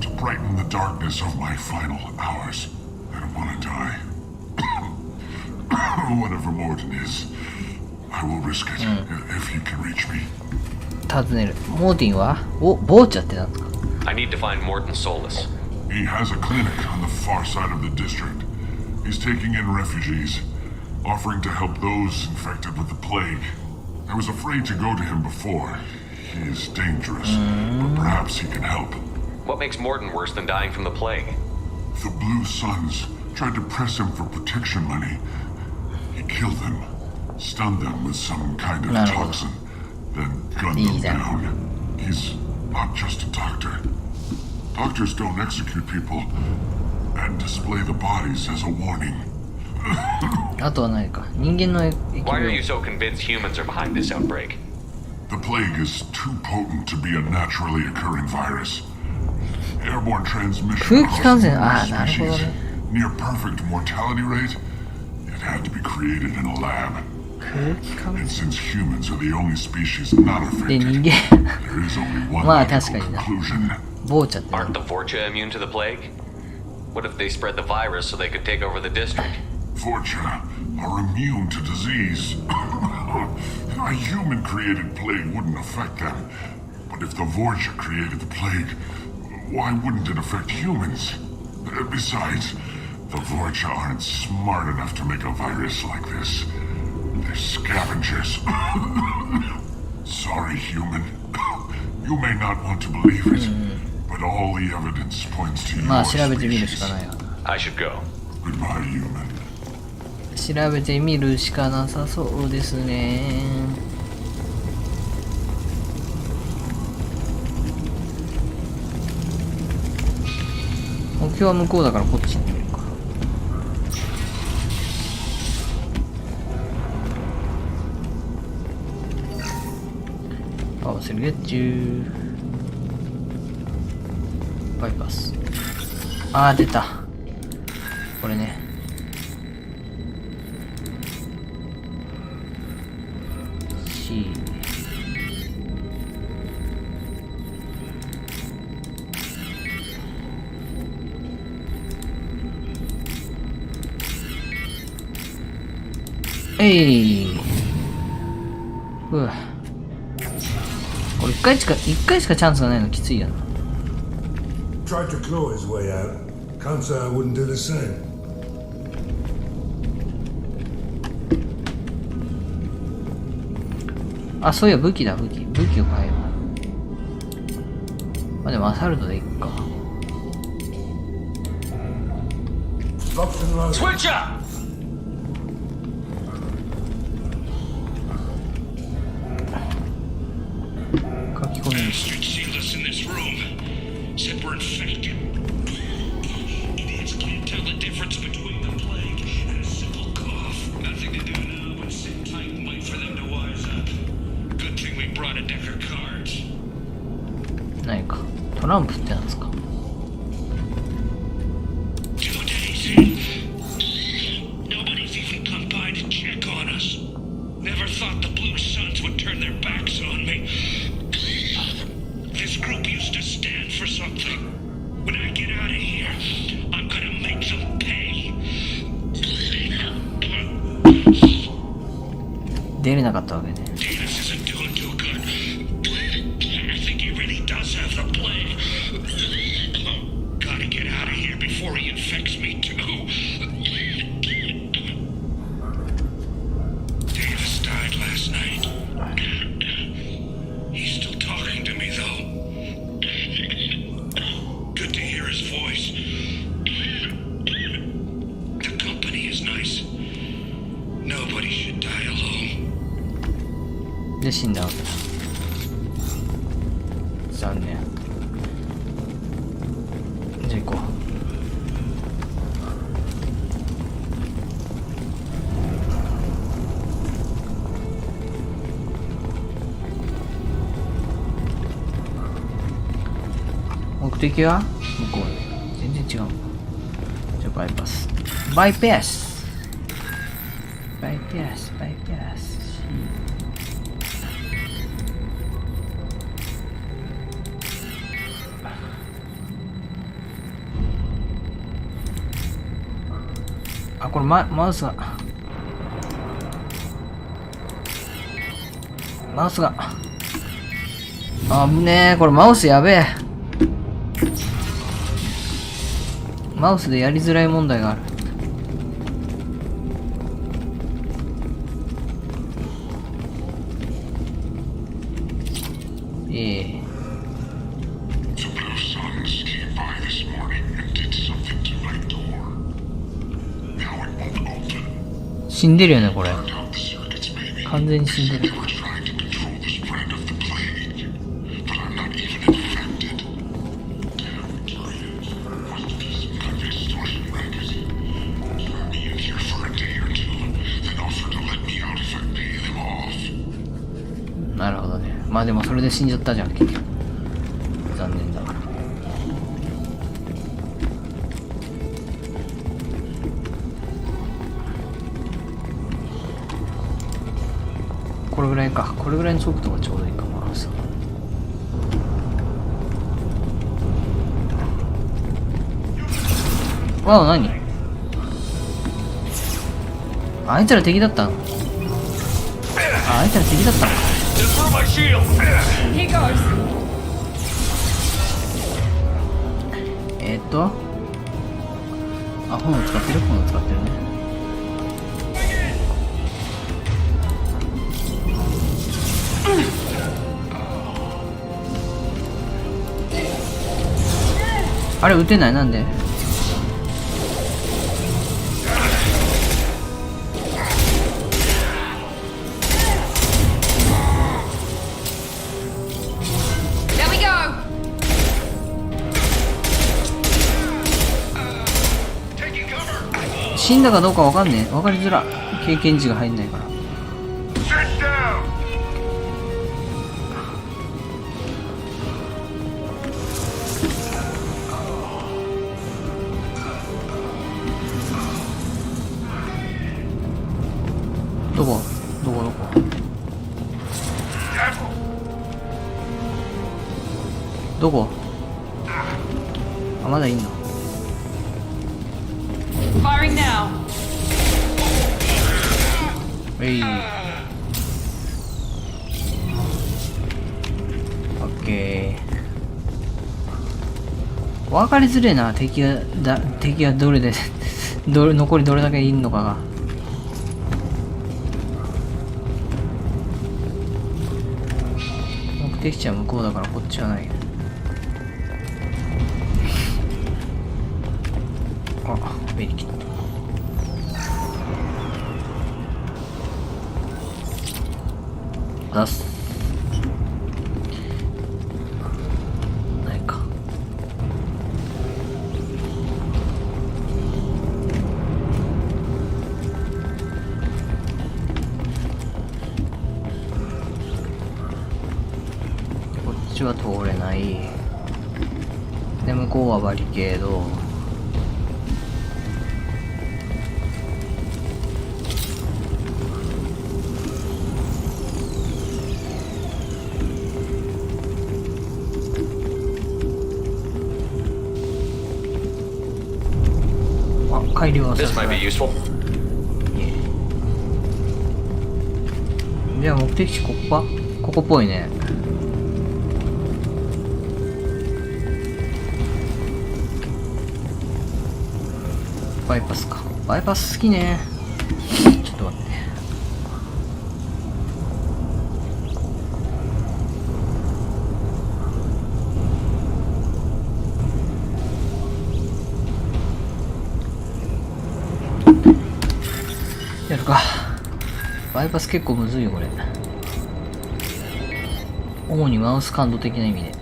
to brighten the darkness of my final hours. I don't want to die. Whatever Morton is, I will risk it if he can reach me. 尋ねる。モーティンはボーチャってなんですか I need to find Morton Solus. He has a clinic on the far side of the district. He's taking in refugees, offering to help those infected with the plague. I was afraid to go to him before. He is dangerous, but perhaps he can help. What makes Morton worse than dying from the plague? The Blue Suns tried to press him for protection money. He killed them, stunned them with some kind of toxin, then gunned them down. He's not just a doctor. Doctors don't execute people and display the bodies as a warning. あとは何か人間の疫 Why are 病 you so convinced humans are behind this outbreak? The plague is too potent to be a naturally occurring virus. Airborne transmission 空気感染 across なるほど species, ね near perfect mortality rate. It had to be created in a lab. 空気感 And 染 since humans are the only species not で affected, 人間 there is only one まあ logical 確かにな conclusion. ボーチャって Aren't the Vorcha immune to the plague? What if they spread the virus so they could take over the district? Vorcha are immune to disease. A human-created plague wouldn't affect them. But if the Vorcha created the plague, why wouldn't it affect humans? Besides, the Vorcha aren't smart enough to make a virus like this. They're scavengers. Sorry, human. You may not want to believe it, but all the evidence points to まあ your 調べてみるし species. かないわ I should go. Goodbye, human. 調べてみるしかなさそうですね。目標は向こうだからこっちに見るか。パワーセルゲッチュー。バイパス。あー出た。これね。C。うわ。これ一回しかチャンスがないのきついやな。Tried to claw his way out. Can't say I wouldn't do the same. あ、そういや武器だ、武器を買えば。まあでもアサルトでいっか。Switch up! 書き込み。Said we're infected. Idiots can't tell the difference between the plague and a simple cough. Nothing to do now but sit tight and wait for them to wise up. Good thing we brought a deck of cards. 何かトランプってなんですか。 2 days. Nobody's even come by to check on us. Never thought the Blue Suns would turn their backs on me. This group used to stand for something. When I get out of here, I'm gonna make them pay. 出れなかったわけね。Davis isn't doing too good. I think he really does have the plague. Gotta get out of here before he infects me too. Davis died last night. He's still talking to me though. Good to hear his voice. The company is nice. Nobody should die alone. で死んだわけだ。残念。じゃあ行こう。目的は向こう。全然違う。じゃあバイパス。バイパス。バイパス。バイパス。あ、これマウスが。あぶねえ、これマウスやべえ。マウスでやりづらい問題がある。死んでるよね、これ。完全に死んでる。なるほどね。まあでもそれで死んじゃったじゃん、結局。残念だから。これぐらいか。これぐらいの速度がちょうどいいかもな。わあ、何？あいつら敵だったの？あいつら敵だったの？あ、炎使ってる？炎使ってるね。あれ撃てない？なんで？死んだかどうかわかんねえ。わかりづら。経験値が入んないから。どこどこあ、まだいんの。Firing now. オッケー。分かりづれえな、敵がどれで残りどれだけいんのかが。目的地は向こうだからこっちはない。あ、メリキット。出す。ないか。こっちは通れない。で、向こうはバリケード。改良はさすが。じゃあ目的地ここか？ここっぽいね。バイパスか。バイパス好きね。ちょっと待って。やるか。バイパス結構むずいよこれ。主にマウス感度的な意味で。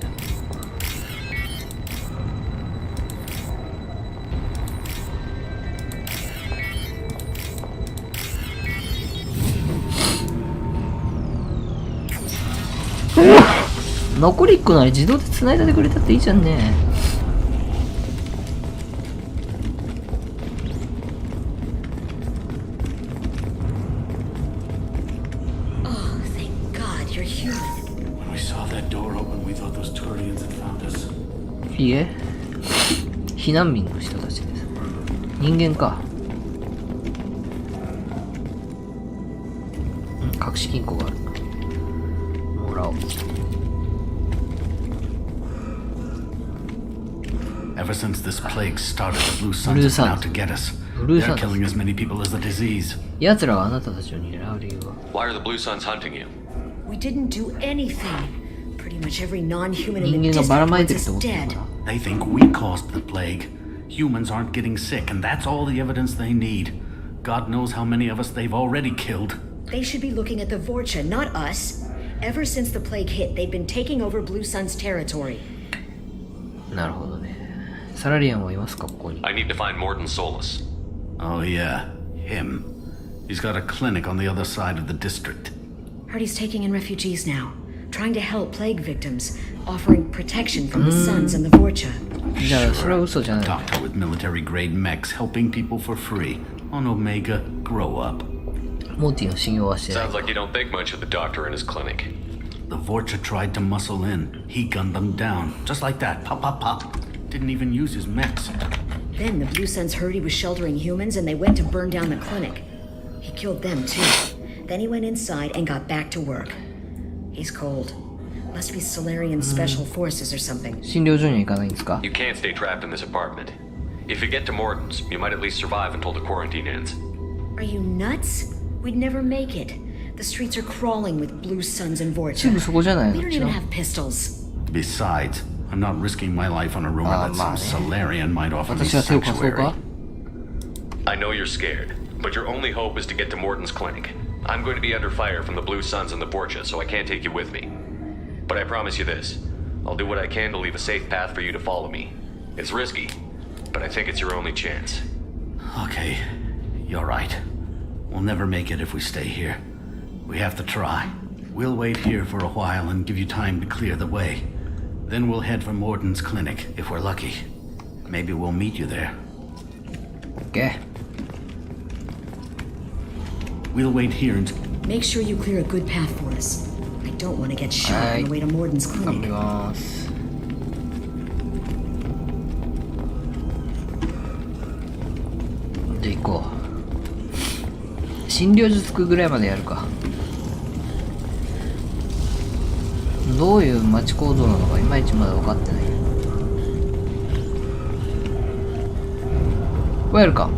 残り1個なら自動で繋いでくれたっていいじゃんね。いえ、避難民の人たちです。人間か。隠し金庫がある。もらおう。Ever since this plague started, the Blue Suns have been out to get us. They're killing as many people as the disease. 奴らはあなたたちを狙う理由は？ Why are the Blue Suns hunting you? We didn't do anything.Pretty much every non-human in the district wants us dead. They think we caused the plague. Humans aren't getting sick, and that's all the evidence they need. God knows how many of us they've already killed. They should be looking at the Vorcha, not us. Ever since the plague hit, they've been taking over Blue Sun's territory. なるほどね。サラリアンはいますかここに？ I need to find Morton Solus. Oh yeah, him. He's got a clinic on the other side of the district. Heard he's taking in refugees now.Trying to help plague victims, offering protection from the Suns and the Vorcha. Sure. Doctor with military-grade mechs helping people for free. On Omega, grow up. Sounds like you don't think much of the doctor and his clinic. The Vorcha tried to muscle in. He gunned them down. Just like that. Pop, pop, pop. Didn't even use his mechs. Then the Blue Suns heard he was sheltering humans and they went to burn down the clinic. He killed them too. Then he went inside and got back to work.He's cold. Must be Solarian special forces or something. 診療所には行かないんですか? You can't stay trapped in this apartment. If you get to Morton's, you might at least survive until the quarantine ends. Are you nuts? We'd never make it. The streets are crawling with Blue Suns and Vorcha. We don't even have pistols. Besides, I'm not risking my life on a rumor that some Solarian might offer me sanctuary. I know you're scared, but your only hope is to get to Morton's clinic.I'm going to be under fire from the Blue Suns and the Vorcha, so I can't take you with me. But I promise you this. I'll do what I can to leave a safe path for you to follow me. It's risky, but I think it's your only chance. Okay. You're right. We'll never make it if we stay here. We have to try. We'll wait here for a while and give you time to clear the way. Then we'll head for Morden's clinic, if we're lucky. Maybe we'll meet you there. Okay. We'll wait here and... Make sure you clear a good path for us. I don't want to get shot on the way to Morden's clinic. 頑張ります。じゃあ行こう。診療所着くぐらいまでやるか。どういう街行動なのかいまいちまだ分かってない。ウェルカム。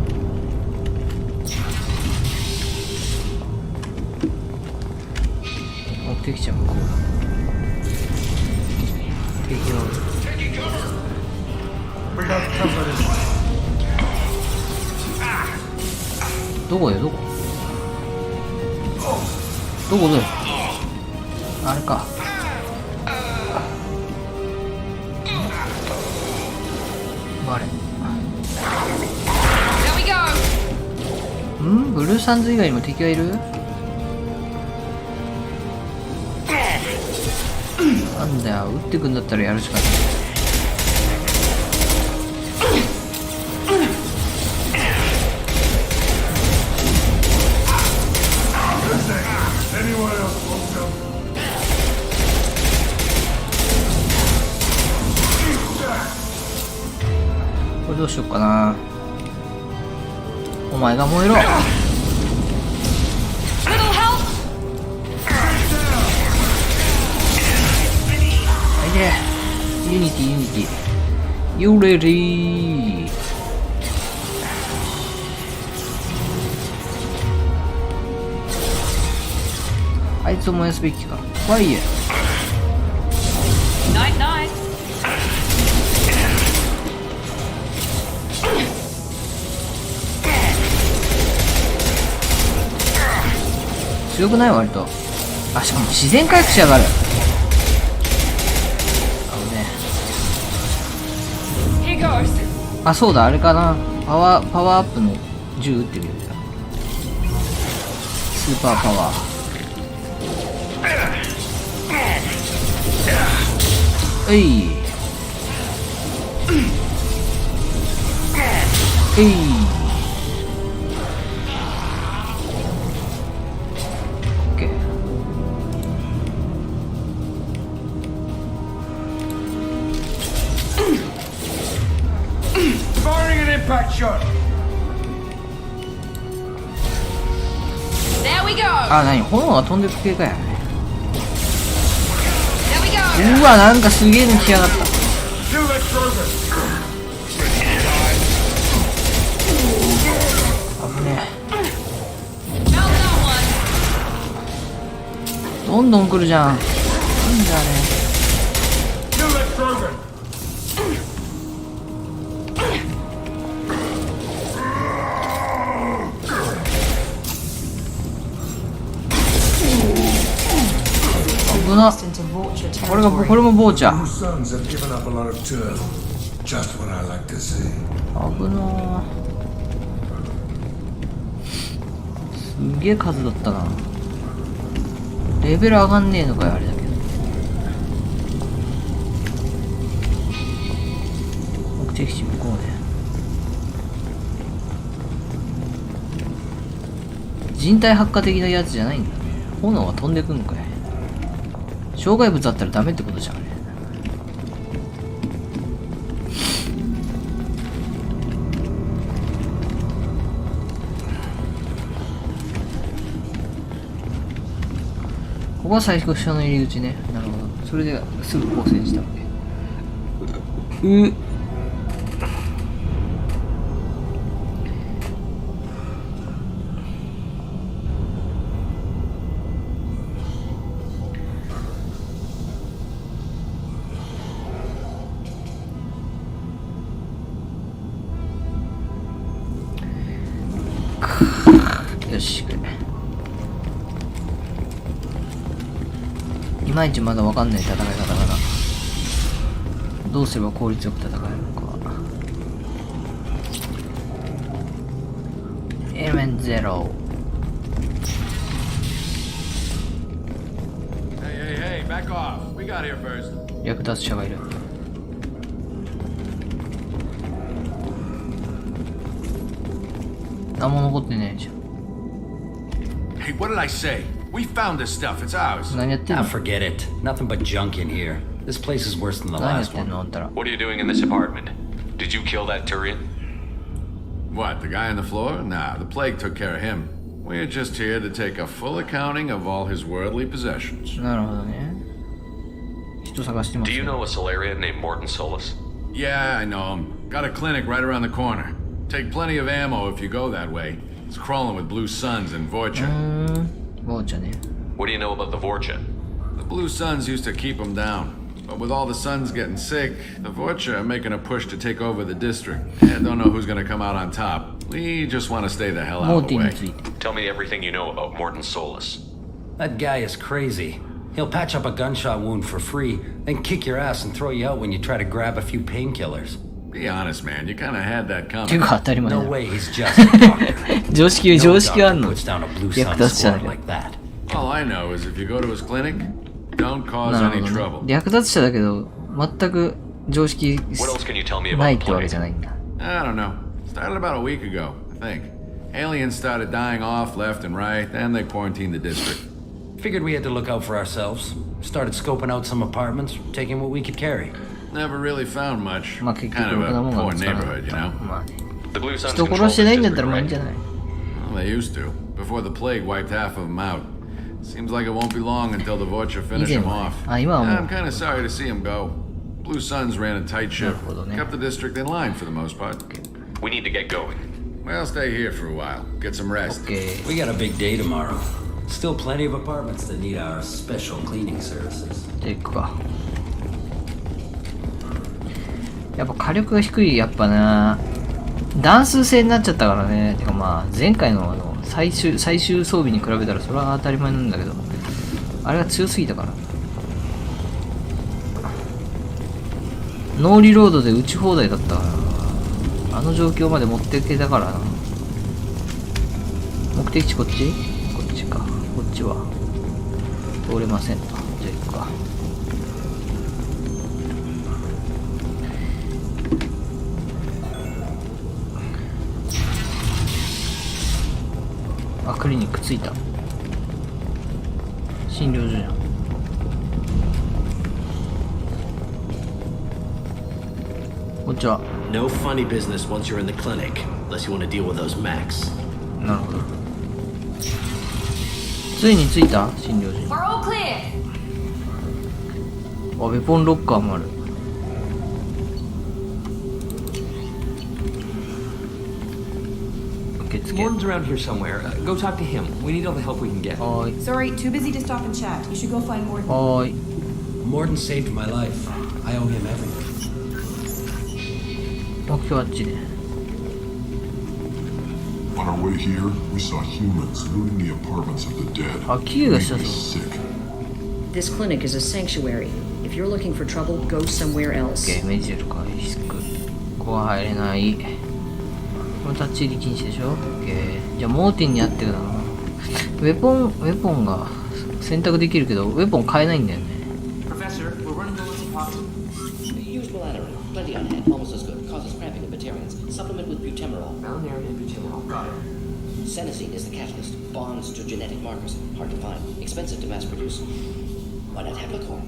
目的地は向こうだ。敵がおる。どこよ、どこどこだよ。あれか。バレん？ブルーサンズ以外にも敵がいる？なんだよ、撃ってくんだったらやるしかない。これどうしよっかな。お前が燃えろ。いでユニティユニティユレリー。あいつを燃やすべきか。ファイヤー。ナイトナイト。強くない割と。あ、しかも自然回復しやがる。あ、そうだ、あれかな。パワーアップの銃撃ってみるか。スーパーパワー。えい。えい。オッケー。Firing an impact shot. There we go. あ、なに炎が飛んでく系かやね。うわ、なんかすげえの来やがった。危ねえ。どんどん来るじゃん。なんだね。危な。これもボーチャ。危な。すげえ数だったな。レベル上がんねえのかよ、あれだけど。目的地向こうね。人体発火的なやつじゃないんだね。炎が飛んでくんのかい。障害物あったらダメってことじゃんね。ここは最初の入り口ね。なるほど。それですぐ構成したわけ。よし、いまいちまだ分かんない戦い方かな。どうすれば効率よく戦えるのか。エレメン and zero. Hey, back off. We got here first. 略奪者がいる。何も残ってねえじゃん。 Hey, what did I say? We found this stuff. It's ours. 何やってんの？ Forget it. Nothing but junk in here. This place is worse than the 何やっ last てん one. のあんたら。 What are you doing in this apartment? Did you kill that Turian? What, the guy on the floor? Nah, the plague took care of him. We're just here to take a full accounting of all his worldly possessions. なるほどね。人探してます Do ね。 you know a Solarian named Morton Solus? Yeah, I know him. Got a clinic right around the corner. Take plenty of ammo if you go that way. It's crawling with blue suns and Vorcha. ボーチャね。 What do you know about the Vorcha? The blue suns used to keep them down. But with all the suns getting sick, the Vorcha are making a push to take over the district. And don't know who's gonna come out on top. We just want to stay the hell out of the way. Tell me everything you know about Morton Solus. That guy is crazy. He'll patch up a gunshot wound for free, then kick your ass and throw you out when you try to grab a few painkillers. Be honest, man. You kind of had that coming. ていうか当たり前だ。 No way, he's just a doctor. 常識あんの。 puts down a blue 略 sun 奪者だ squad けど。 like that. All I know is if you go to his clinic, don't cause なる any ほど trouble. ね。略奪者だけど、全く常識 What else can you tell me ない about っ the てわけ plague? じゃないんだ。 I don't know. Started about a week ago, I think. Aliens started dying off left and right, then they quarantined the district. Figured we had to look out for ourselves. Started scoping out some apartments, taking what we could carry. Never really found much. まあ結 Kind 局 of ろくなも a んが見 poor つからなか neighborhood, っ you た。 know? まあね。 The blue suns 人 control 殺してないんだっ this たらまあいいん district, じゃない？ Well, they used to, before the plague wiped half of them out. Seems like it won't be long until the Vorcha finish them off. あ、今はもう I'm kind of sorry to see them go. Blue Suns ran a tight ship, なるほどね。 kept the district in line for the most part. We need to get going. Well, stay here for a while, get some rest. OK。 We got a big day tomorrow. Still plenty of apartments that need our special cleaning services. じゃあ行くか。やっぱ火力が低い、やっぱな。弾数制になっちゃったからね。てかまあ、前回の最終装備に比べたらそれは当たり前なんだけど、あれが強すぎたから。ノーリロードで撃ち放題だったから、あの状況まで持っていけたからな。目的地こっち？こっちか。こっちは通れませんと。じゃあ行くか。あ、クリニック着いた。診療所じゃん。こんにちは。 No funny business once you're in the clinic, unless you want to deal with those mechs. なるほど。ついに着いた診療所に。 We're all clear. あ、ウェポンロッカーもある。受付。 Morton's around here somewhere. Go talk to him. We need all the help we can get. はーい。 Sorry, too busy to stop and chat. You should go find Morton. はーい。 Morton saved my life. I owe him everything. 目標あっちね。 On our way here, we saw humans looting the apartments of the dead. あ、キーがしたぞ。 Sick. This clinic is a sanctuary. If you're looking for trouble, go somewhere else. OK、メジュール回復。ここは入れない。この立ち入り禁止でしょ ?OK。じゃあ、モーティンに会ってるだな。ウェポンが選択できるけど、ウェポン買えないんだよね。 Professor, we're running low on supplies. Use Bladder. Plenty on hand. Almost as good. Causes cramping in Batarians. Supplement with butemerol. Malinarin and butemerol. Got it. Senescene is the catalyst. Bonds to genetic markers. Hard to find. Expensive to mass produce. Why not Heptacorn?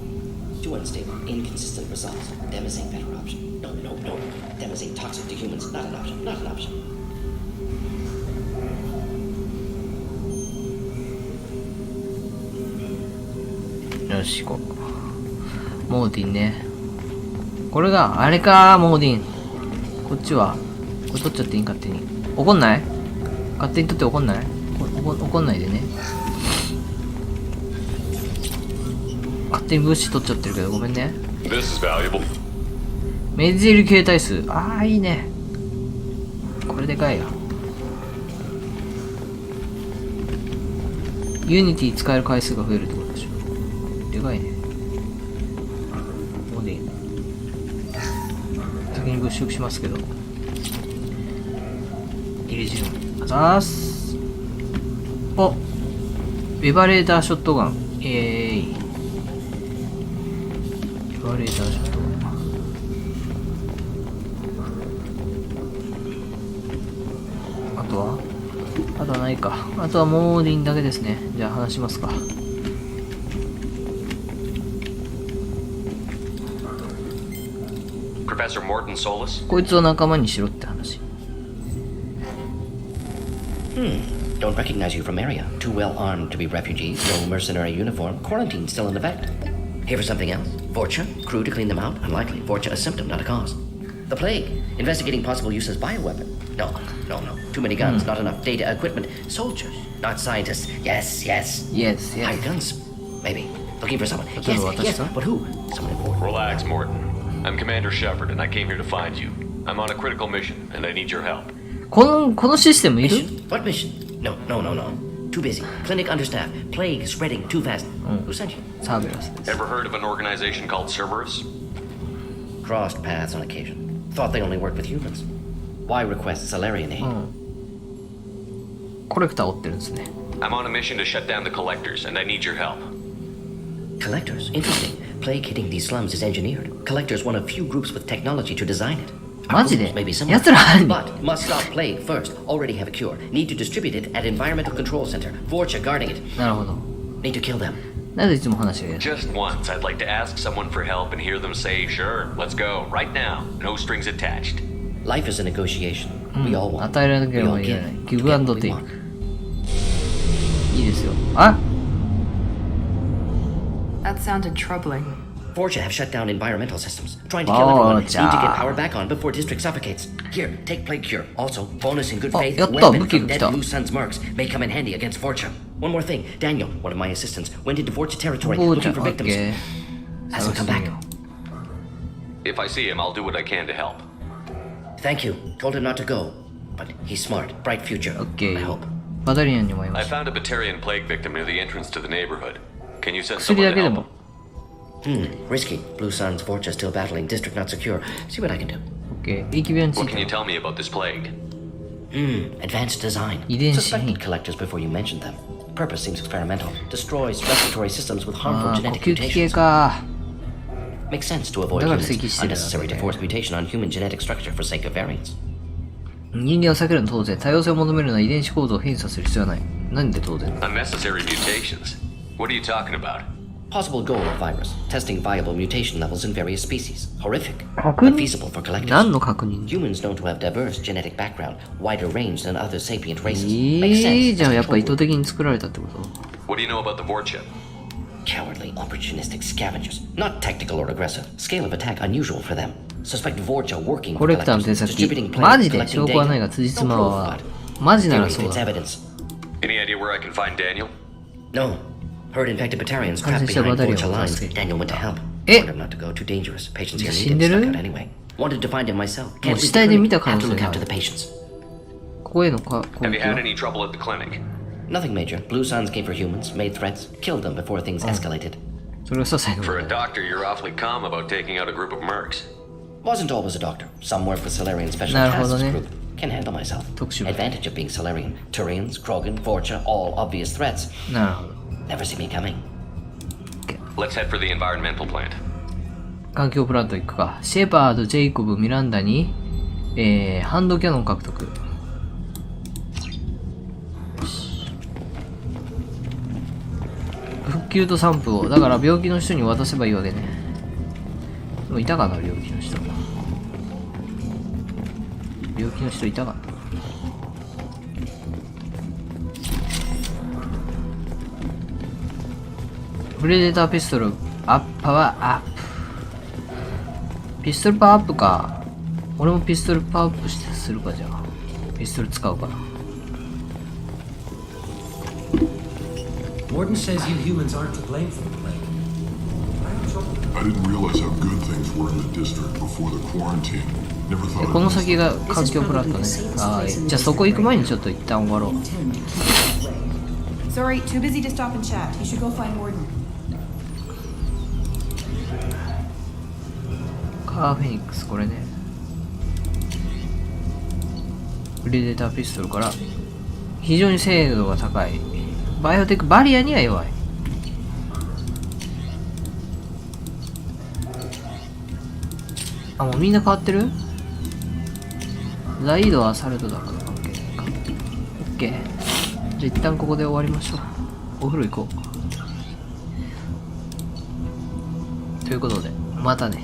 Too unstable. Inconsistent results. Demazine better option. No. Demazine toxic to humans. Not an option. Not an option. よし、行こう。モーティンね。これが、あれか、モーティン。こっちは、これ取っちゃっていい勝手に。怒んない？勝手に取って怒んない？怒んないでね。勝手に物資取っちゃってるけど、ごめんね。This is valuable. メジル形態数。ああ、いいね。これでかいよ。ユニティ使える回数が増えるってことでしょ。でかいね。モディ。先に物色しますけど。入れ汁。あざーす。お、エバレーターショットガン。エバレーターショットガン。あとはないか。あとはモーディンだけですね。じゃあ話しますか。Professor Morton Solus? こいつを仲間にしろって話。Don't recognize you from area. Too well armed to be refugees. No mercenary uniform. Quarantine still in effect. Here for something else? Vorcha? Crew to clean them out? Unlikely. Vorcha a symptom, not a cause. The plague. Investigating possible use as bioweapon. No. Too many guns, not enough data, equipment. Soldiers, not scientists. Yes. Hired guns. Maybe. Looking for someone. Yes. But who? Someone important. Relax, Morton. I'm Commander Shepard, and I came here to find you. I'm on a critical mission, and I need your help. このシステムいる？ What mission? No. Too busy. Clinic understaffed. Plague spreading too fast. Who sent you? Cerberus. Ever heard of an organization called Cerberus? Crossed paths on occasion. Thought they only worked with humans. Why request Salarian aid? コレクター追ってるんですね。I'm on a mission to shut down the collectors, and I need your help. Collectors? Interesting. Plague hitting these slums is engineered. Collectors one of few groups with technology to design it. マジで？ Maybe similar. 奴ら犯人。 But must stop plague first. Already have a cure. Need to distribute it at Environmental Control Center. Vorcha guarding it. なるほど。 Need to kill them. なぜいつも話がやる？ Just once, I'd like to ask someone for help and hear them say, "Sure, let's go, right now. No strings attached." Life is a negotiation. We all want. 与えられなければいけない。ギブアンドテイク。いいですよ。あ？ That sounded troubling. Vorcha have shut down environmental systems. Trying to kill everyone. Need to get power back on before district suffocates. Here, take plague cure. Also, bonus in good faith. Weapon from dead Blue Sun's mercs may come in handy against Vorcha. One more thing. Daniel, one of my assistants, went into Vorcha territory looking for victims. Hasn't come back. If I see him, I'll do what I can to help. Thank you. Told him not to go. But he's smart. Bright future. I hope. バタリアンにもいま I す。 found a Batarian plague victim near the entrance to the neighborhood. Can you send someone to help him? Risky. Blue Sun's Vorcha still battling. District not secure. See what I can do. What can you tell me about this plague? Advanced design. Suspected collectors before you mentioned them. Purpose seems experimental. Destroys respiratory systems with harmful genetic mutations. Makes sense to avoid humans. Unnecessary to force mutation on human genetic structure for sake of variance. 人間を避けるの当然。多様性を求めるのは遺伝子構造を変異させる必要はない。何で当然？ Unnecessary mutations? What are you talking about? Possible goal of virus. Testing viable mutation levels in various species. Horrific. But feasible for collectors. 何の確認？ Humans known to have diverse genetic background, wider range than other sapient races. Makes sense. じゃあやっぱ意図的に作られたってこと？ What do you know about the Vorcha? Cowardly, opportunistic scavengers. Not tactical or aggressive. Scale of attack unusual for them. Suspect Vorcha working コレクターの手先。マジで証拠はないが辻褄はマジならそうだ。 Any idea where I can find Daniel? No. Heard infected Batarians trapped behind Vorcha lines. Daniel went to help. Told him not to go. Too dangerous. Patients here need him. Stuck out anyway. Wanted to find him myself. Can't leave the clinic. Have to look after the patients. ここへの攻 Have you 撃 had は any trouble at the clinic? Nothing major. Blue Suns came for humans, made threats, killed them before things escalated. それはさ最後 For a doctor, you're awfully calm about taking out a group of mercs. Wasn't always a doctor. Some work with Salarian special なるほど tasks ね。 group. Can handle myself. 特殊部 Advantage of being Salarian. Turians, Krogan, Vorcha, all obvious threats. なるほど。 Never see me coming. Let's head for the environmental plant. 環境プラント行くか。シェパード、ジェイコブ、ミランダに、ハンドキャノン獲得。復旧と散布を。だから病気の人に渡せばいいわけね。でもいたかな、病気の人。病気の人いたかな。プレデターピストルアップパワーアップ。ピストルパワーアップか。俺もピストルパワーアップしてするか。じゃあピストル使うかな。 Warden says you humans aren't to blame for the plague. I didn't realize how good things were in the district before the quarantine. Never thought この先が環境プラントね。はい。じゃあそこ行く前にちょっと一旦終わろう。 Sorry, too busy to stop and chat. You should go find Warden. カーフェニックスこれね。プレデターピストルから非常に精度が高い。バイオテックバリアには弱い。あ、もうみんな変わってる？ライドはアサルトだから関係ないか。オッケー。じゃあ一旦ここで終わりましょう。お風呂行こう。ということで、またね。